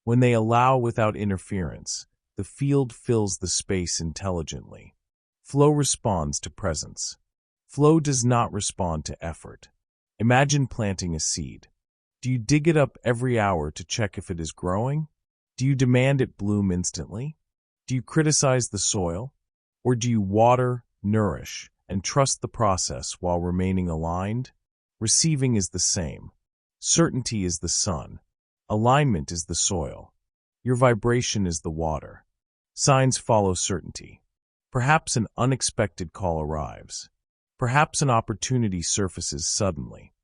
When they allow without interference, the field fills the space intelligently. Flow responds to presence. Flow does not respond to effort. Imagine planting a seed. Do you dig it up every hour to check if it is growing? Do you demand it bloom instantly? Do you criticize the soil? Or do you water, nourish, and trust the process while remaining aligned? Receiving is the same. Certainty is the sun. Alignment is the soil. Your vibration is the water. Signs follow certainty. Perhaps an unexpected call arrives. Perhaps an opportunity surfaces suddenly.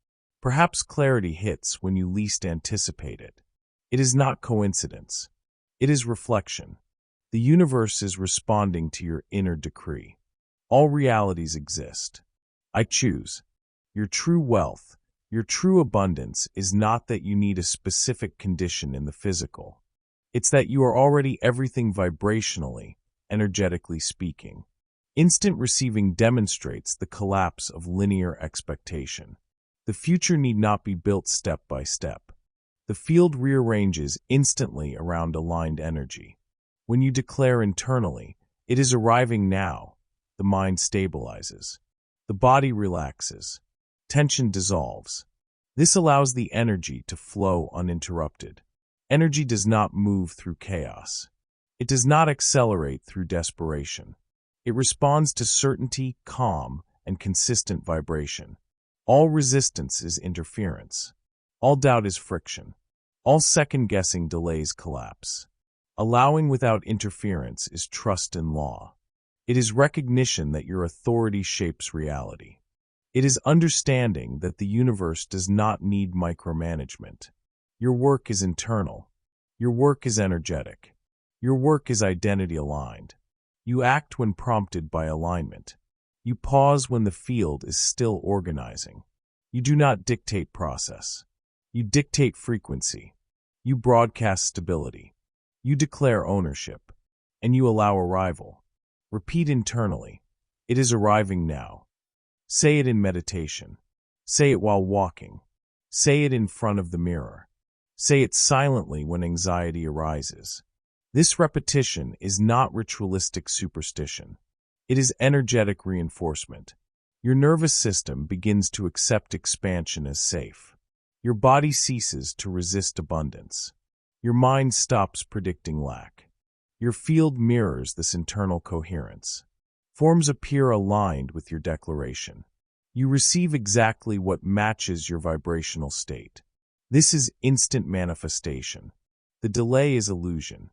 Perhaps clarity hits when you least anticipate it. It is not coincidence. It is reflection. The universe is responding to your inner decree. All realities exist. I choose. Your true wealth, your true abundance is not that you need a specific condition in the physical. It's that you are already everything vibrationally, energetically speaking. Instant receiving demonstrates the collapse of linear expectation. The future need not be built step by step. The field rearranges instantly around aligned energy. When you declare internally, "It is arriving now," the mind stabilizes. The body relaxes. Tension dissolves. This allows the energy to flow uninterrupted. Energy does not move through chaos. It does not accelerate through desperation. It responds to certainty, calm, and consistent vibration. All resistance is interference. All doubt is friction. All second-guessing delays collapse. Allowing without interference is trust in law. It is recognition that your authority shapes reality. It is understanding that the universe does not need micromanagement. Your work is internal. Your work is energetic. Your work is identity-aligned. You act when prompted by alignment. You pause when the field is still organizing. You do not dictate process. You dictate frequency. You broadcast stability. You declare ownership. And you allow arrival. Repeat internally, "It is arriving now." Say it in meditation. Say it while walking. Say it in front of the mirror. Say it silently when anxiety arises. This repetition is not ritualistic superstition. It is energetic reinforcement. Your nervous system begins to accept expansion as safe. Your body ceases to resist abundance. Your mind stops predicting lack. Your field mirrors this internal coherence. Forms appear aligned with your declaration. You receive exactly what matches your vibrational state. This is instant manifestation. The delay is illusion.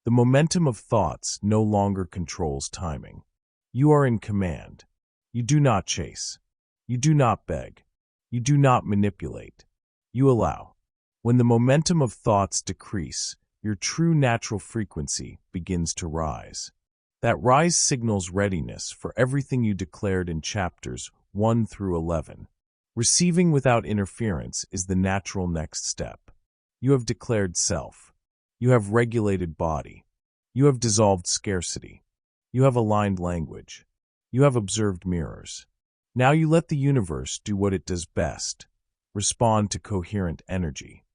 The momentum of thoughts no longer controls timing. You are in command. You do not chase. You do not beg. You do not manipulate. You allow. When the momentum of thoughts decrease, your true natural frequency begins to rise. That rise signals readiness for everything you declared in chapters 1 through 11. Receiving without interference is the natural next step. You have declared self. You have regulated body. You have dissolved scarcity. You have aligned language. You have observed mirrors. Now you let the universe do what it does best. Respond to coherent energy.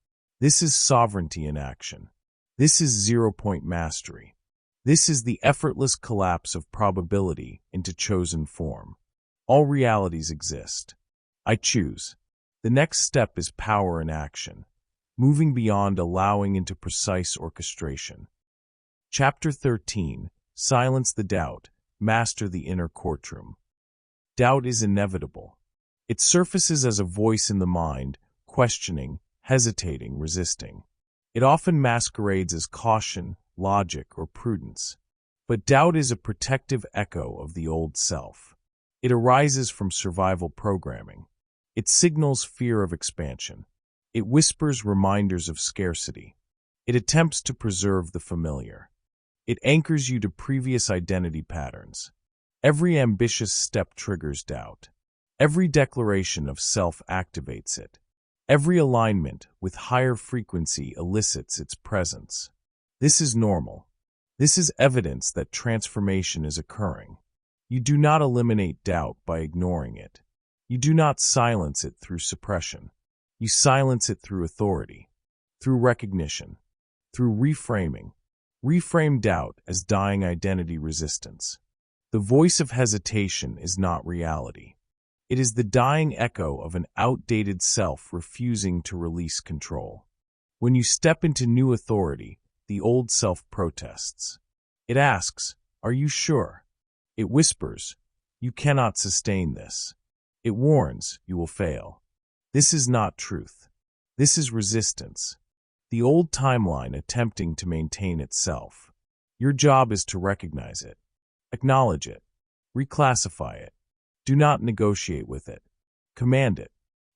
This is sovereignty in action. This is zero-point mastery. This is the effortless collapse of probability into chosen form. All realities exist. I choose. The next step is power in action, moving beyond allowing into precise orchestration. Chapter 13, Silence the Doubt, Master the Inner Courtroom. Doubt is inevitable. It surfaces as a voice in the mind, questioning, hesitating, resisting. It often masquerades as caution, logic, or prudence. But doubt is a protective echo of the old self. It arises from survival programming. It signals fear of expansion. It whispers reminders of scarcity. It attempts to preserve the familiar. It anchors you to previous identity patterns. Every ambitious step triggers doubt. Every declaration of self activates it. Every alignment with higher frequency elicits its presence. This is normal. This is evidence that transformation is occurring. You do not eliminate doubt by ignoring it. You do not silence it through suppression. You silence it through authority, through recognition, through reframing. Reframe doubt as dying identity resistance. The voice of hesitation is not reality. It is the dying echo of an outdated self refusing to release control. When you step into new authority, the old self protests. It asks, "Are you sure?" It whispers, "You cannot sustain this." It warns, "You will fail." This is not truth. This is resistance. The old timeline attempting to maintain itself. Your job is to recognize it, acknowledge it, reclassify it. Do not negotiate with it. Command it.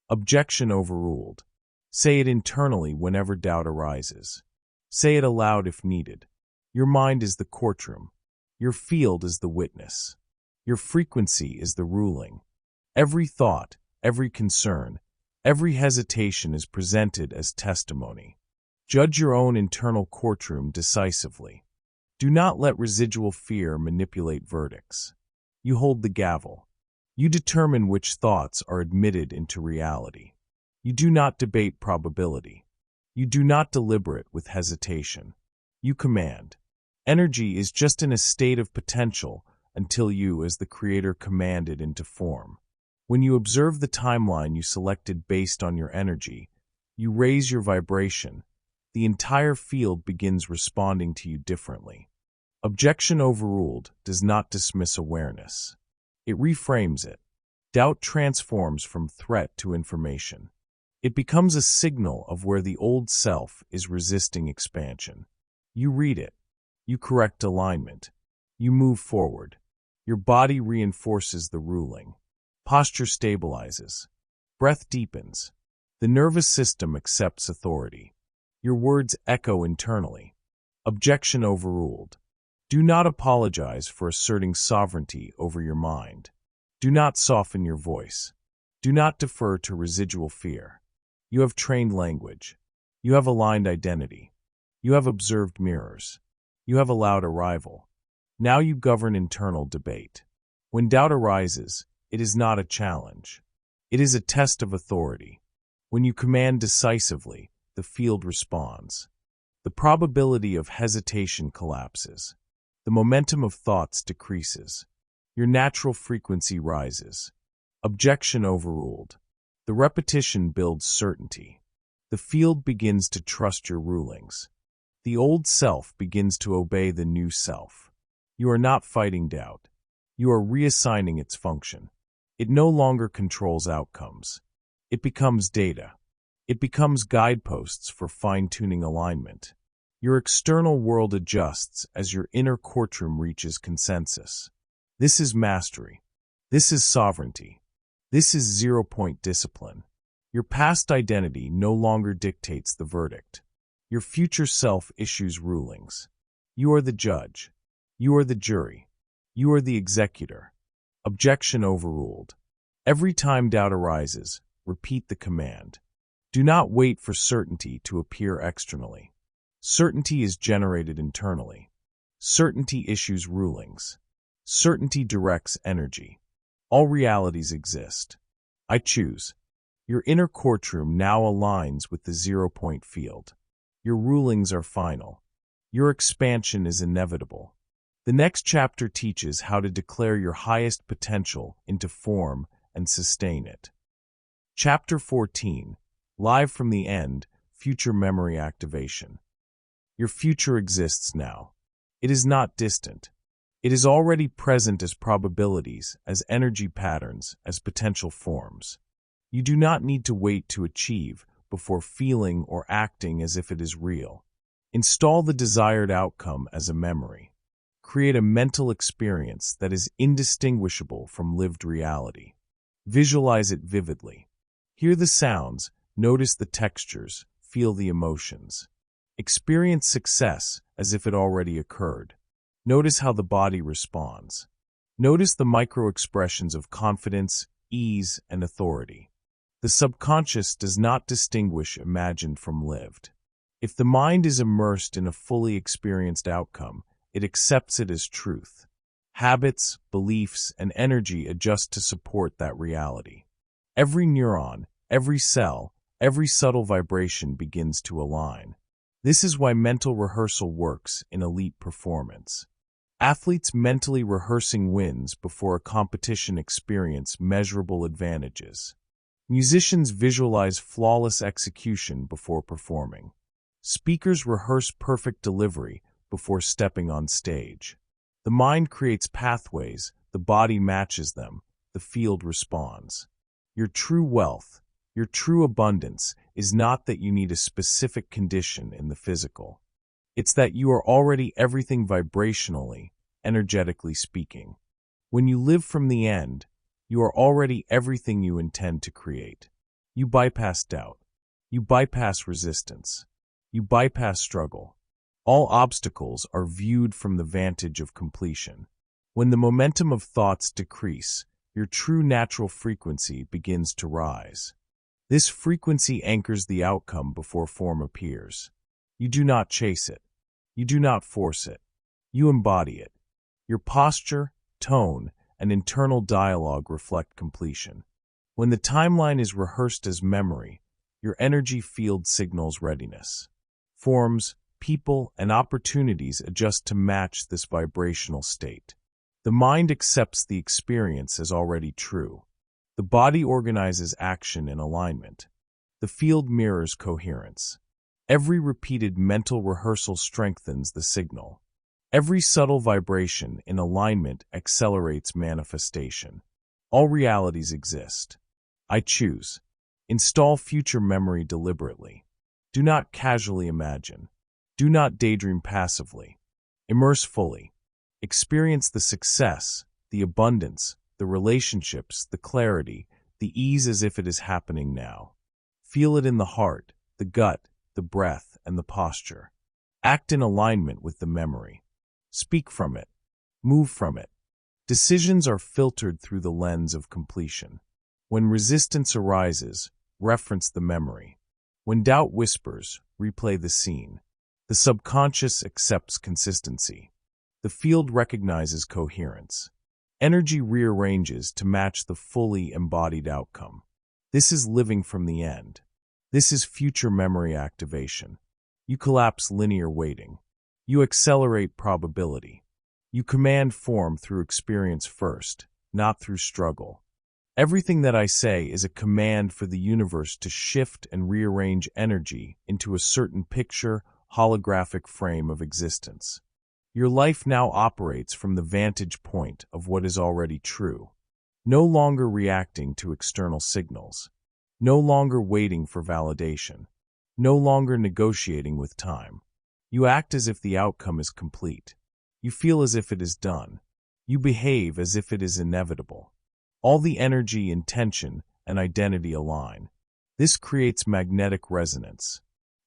Objection overruled. Say it internally whenever doubt arises. Say it aloud if needed. Your mind is the courtroom. Your field is the witness. Your frequency is the ruling. Every thought, every concern, every hesitation is presented as testimony. Judge your own internal courtroom decisively. Do not let residual fear manipulate verdicts. You hold the gavel. You determine which thoughts are admitted into reality. You do not debate probability. You do not deliberate with hesitation. You command. Energy is just in a state of potential until you, as the creator, command it into form. When you observe the timeline you selected based on your energy, you raise your vibration. The entire field begins responding to you differently. Objection overruled does not dismiss awareness. It reframes it. Doubt transforms from threat to information. It becomes a signal of where the old self is resisting expansion. You read it. You correct alignment. You move forward. Your body reinforces the ruling. Posture stabilizes. Breath deepens. The nervous system accepts authority. Your words echo internally. Objection overruled. Do not apologize for asserting sovereignty over your mind. Do not soften your voice. Do not defer to residual fear. You have trained language. You have aligned identity. You have observed mirrors. You have allowed arrival. Now you govern internal debate. When doubt arises, it is not a challenge. It is a test of authority. When you command decisively, the field responds. The probability of hesitation collapses. The momentum of thoughts decreases. Your natural frequency rises. Objection overruled. The repetition builds certainty. The field begins to trust your rulings. The old self begins to obey the new self. You are not fighting doubt. You are reassigning its function. It no longer controls outcomes. It becomes data. It becomes guideposts for fine-tuning alignment. Your external world adjusts as your inner courtroom reaches consensus. This is mastery. This is sovereignty. This is zero-point discipline. Your past identity no longer dictates the verdict. Your future self issues rulings. You are the judge. You are the jury. You are the executor. Objection overruled. Every time doubt arises, repeat the command. Do not wait for certainty to appear externally. Certainty is generated internally. Certainty issues rulings. Certainty directs energy. All realities exist. I choose. Your inner courtroom now aligns with the zero-point field. Your rulings are final. Your expansion is inevitable. The next chapter teaches how to declare your highest potential into form and sustain it. Chapter 14, Live from the End, Future Memory Activation. Your future exists now. It is not distant. It is already present as probabilities, as energy patterns, as potential forms. You do not need to wait to achieve before feeling or acting as if it is real. Install the desired outcome as a memory. Create a mental experience that is indistinguishable from lived reality. Visualize it vividly. Hear the sounds, notice the textures, feel the emotions. Experience success as if it already occurred. Notice how the body responds. Notice the micro-expressions of confidence, ease, and authority. The subconscious does not distinguish imagined from lived. If the mind is immersed in a fully experienced outcome, it accepts it as truth. Habits, beliefs, and energy adjust to support that reality. Every neuron, every cell, every subtle vibration begins to align. This is why mental rehearsal works in elite performance. Athletes mentally rehearsing wins before a competition experience measurable advantages. Musicians visualize flawless execution before performing. Speakers rehearse perfect delivery before stepping on stage. The mind creates pathways, the body matches them, the field responds. Your true wealth, your true abundance is not that you need a specific condition in the physical. It's that you are already everything vibrationally, energetically speaking. When you live from the end, you are already everything you intend to create. You bypass doubt. You bypass resistance. You bypass struggle. All obstacles are viewed from the vantage of completion. When the momentum of thoughts decrease, your true natural frequency begins to rise. This frequency anchors the outcome before form appears. You do not chase it. You do not force it. You embody it. Your posture, tone, and internal dialogue reflect completion. When the timeline is rehearsed as memory, your energy field signals readiness. Forms, people, and opportunities adjust to match this vibrational state. The mind accepts the experience as already true. The body organizes action in alignment. The field mirrors coherence. Every repeated mental rehearsal strengthens the signal. Every subtle vibration in alignment accelerates manifestation. All realities exist. I choose. Install future memory deliberately. Do not casually imagine. Do not daydream passively. Immerse fully. Experience the success, the abundance, the relationships, the clarity, the ease as if it is happening now. Feel it in the heart, the gut, the breath, and the posture. Act in alignment with the memory. Speak from it. Move from it. Decisions are filtered through the lens of completion. When resistance arises, reference the memory. When doubt whispers, replay the scene. The subconscious accepts consistency. The field recognizes coherence. Energy rearranges to match the fully embodied outcome. This is living from the end. This is future memory activation. You collapse linear weighting. You accelerate probability. You command form through experience first, not through struggle. Everything that I say is a command for the universe to shift and rearrange energy into a certain picture, holographic frame of existence. Your life now operates from the vantage point of what is already true. no longer reacting to external signals, no longer waiting for validation, no longer negotiating with time. You act as if the outcome is complete. You feel as if it is done. You behave as if it is inevitable. All the energy, intention, and identity align. This creates magnetic resonance.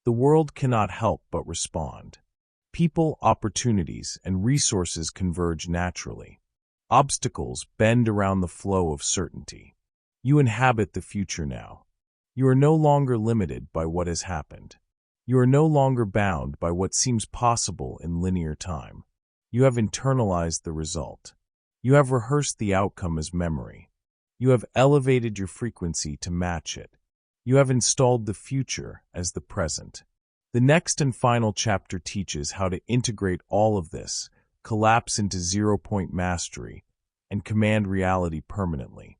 The world cannot help but respond. People, opportunities, and resources converge naturally. Obstacles bend around the flow of certainty. You inhabit the future now. You are no longer limited by what has happened. You are no longer bound by what seems possible in linear time. You have internalized the result. You have rehearsed the outcome as memory. You have elevated your frequency to match it. You have installed the future as the present. The next and final chapter teaches how to integrate all of this, collapse into zero-point mastery, and command reality permanently.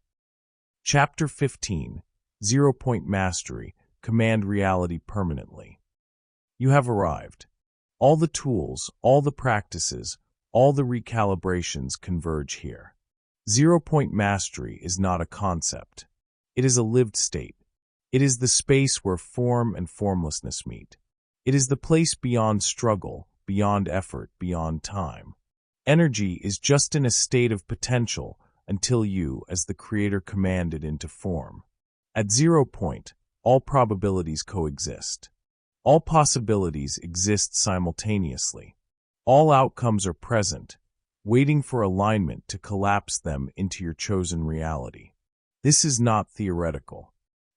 Chapter 15, Zero-Point Mastery, Command Reality Permanently. You have arrived. All the tools, all the practices, all the recalibrations converge here. Zero-point mastery is not a concept. It is a lived state. It is the space where form and formlessness meet. It is the place beyond struggle, beyond effort, beyond time. Energy is just in a state of potential until you, as the creator, command it into form. At 0 point, all probabilities coexist. All possibilities exist simultaneously. All outcomes are present, waiting for alignment to collapse them into your chosen reality. This is not theoretical.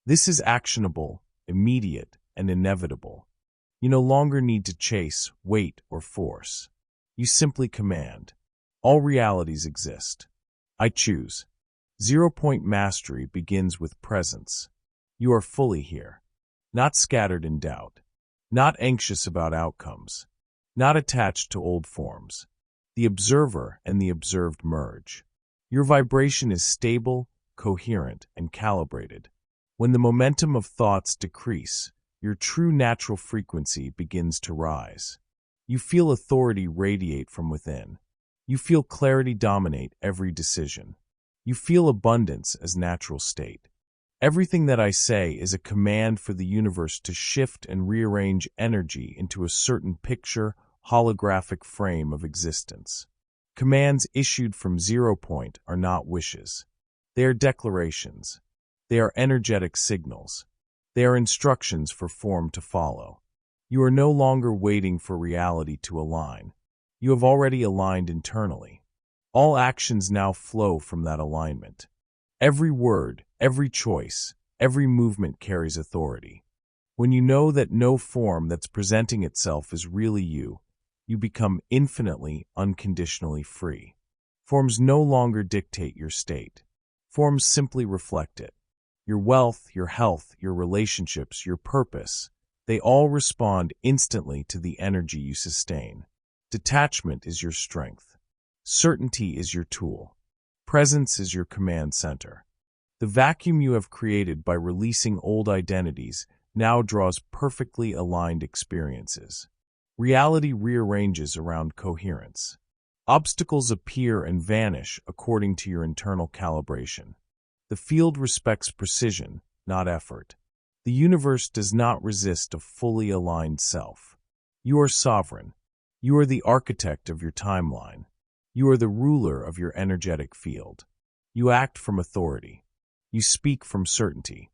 This is actionable, immediate, and inevitable. You no longer need to chase, wait, or force. You simply command. All realities exist. I choose. 0-point mastery begins with presence. You are fully here, not scattered in doubt, not anxious about outcomes, not attached to old forms. The observer and the observed merge. Your vibration is stable, coherent, and calibrated. When the momentum of thoughts decrease, your true natural frequency begins to rise. You feel authority radiate from within. You feel clarity dominate every decision. You feel abundance as natural state. Everything that I say is a command for the universe to shift and rearrange energy into a certain picture, holographic frame of existence. Commands issued from 0 point are not wishes. They are declarations. They are energetic signals. They are instructions for form to follow. You are no longer waiting for reality to align. You have already aligned internally. All actions now flow from that alignment. Every word, every choice, every movement carries authority. When you know that no form that's presenting itself is really you, you become infinitely, unconditionally free. Forms no longer dictate your state. Forms simply reflect it. Your wealth, your health, your relationships, your purpose, they all respond instantly to the energy you sustain. Detachment is your strength. Certainty is your tool. Presence is your command center. The vacuum you have created by releasing old identities now draws perfectly aligned experiences. Reality rearranges around coherence. Obstacles appear and vanish according to your internal calibration. The field respects precision, not effort. The universe does not resist a fully aligned self. You are sovereign. You are the architect of your timeline. You are the ruler of your energetic field. You act from authority. You speak from certainty.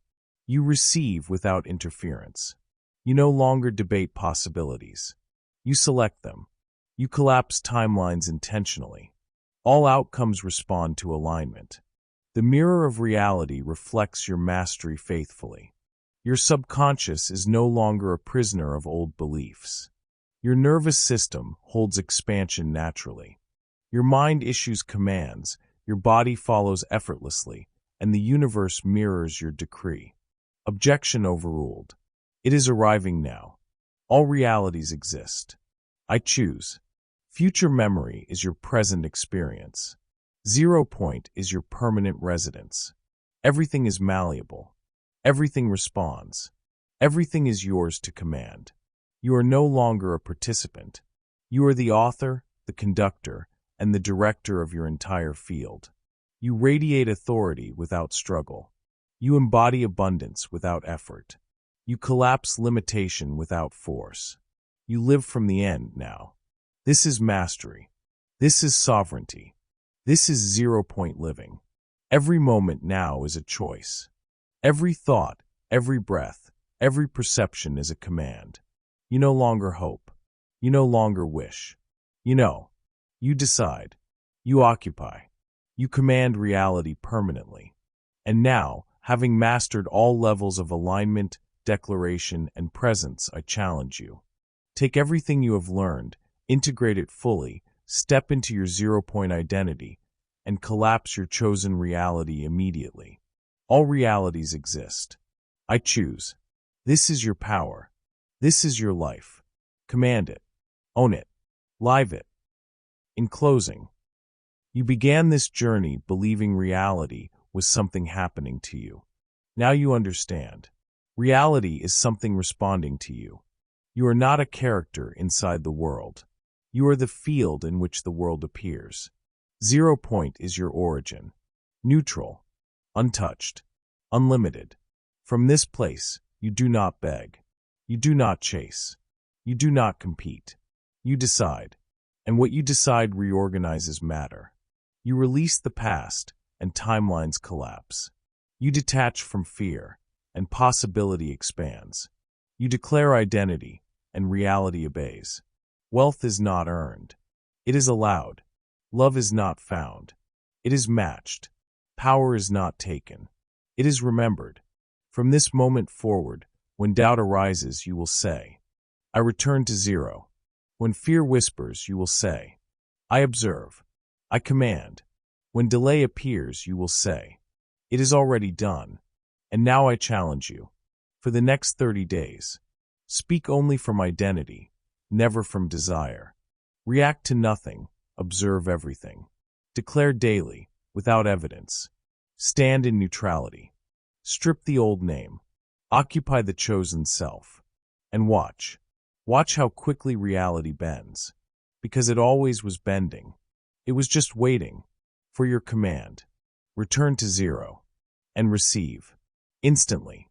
You receive without interference. You no longer debate possibilities. You select them. You collapse timelines intentionally. All outcomes respond to alignment. The mirror of reality reflects your mastery faithfully. Your subconscious is no longer a prisoner of old beliefs. Your nervous system holds expansion naturally. Your mind issues commands, your body follows effortlessly, and the universe mirrors your decree. Objection overruled. It is arriving now. All realities exist. I choose. Future memory is your present experience. 0 point is your permanent residence. Everything is malleable. Everything responds. Everything is yours to command. You are no longer a participant. You are the author, the conductor, and the director of your entire field. You radiate authority without struggle. You embody abundance without effort. You collapse limitation without force. You live from the end now. This is mastery. This is sovereignty. This is 0-point living. Every moment now is a choice. Every thought, every breath, every perception is a command. You no longer hope. You no longer wish. You know. You decide. You occupy. You command reality permanently. And now, having mastered all levels of alignment, declaration, and presence, I challenge you. Take everything you have learned, integrate it fully, step into your 0-point identity, and collapse your chosen reality immediately. All realities exist. I choose. This is your power. This is your life. Command it. Own it. Live it. In closing, you began this journey believing reality was something happening to you. Now you understand. Reality is something responding to you. You are not a character inside the world. You are the field in which the world appears. 0-point is your origin. Neutral, untouched, unlimited. From this place, you do not beg. You do not chase. You do not compete. You decide. And what you decide reorganizes matter. You release the past, and timelines collapse. You detach from fear, and possibility expands. You declare identity, and reality obeys. Wealth is not earned. It is allowed. Love is not found. It is matched. Power is not taken. It is remembered. From this moment forward, when doubt arises, you will say, I return to 0. When fear whispers, you will say, I observe. I command. When delay appears, you will say, it is already done. And now I challenge you. For the next 30 days, speak only from identity, never from desire. React to nothing, observe everything. Declare daily, without evidence. Stand in neutrality. Strip the old name. Occupy the chosen self. And watch. Watch how quickly reality bends. Because it always was bending. It was just waiting for your command. Return to 0. And receive. Instantly.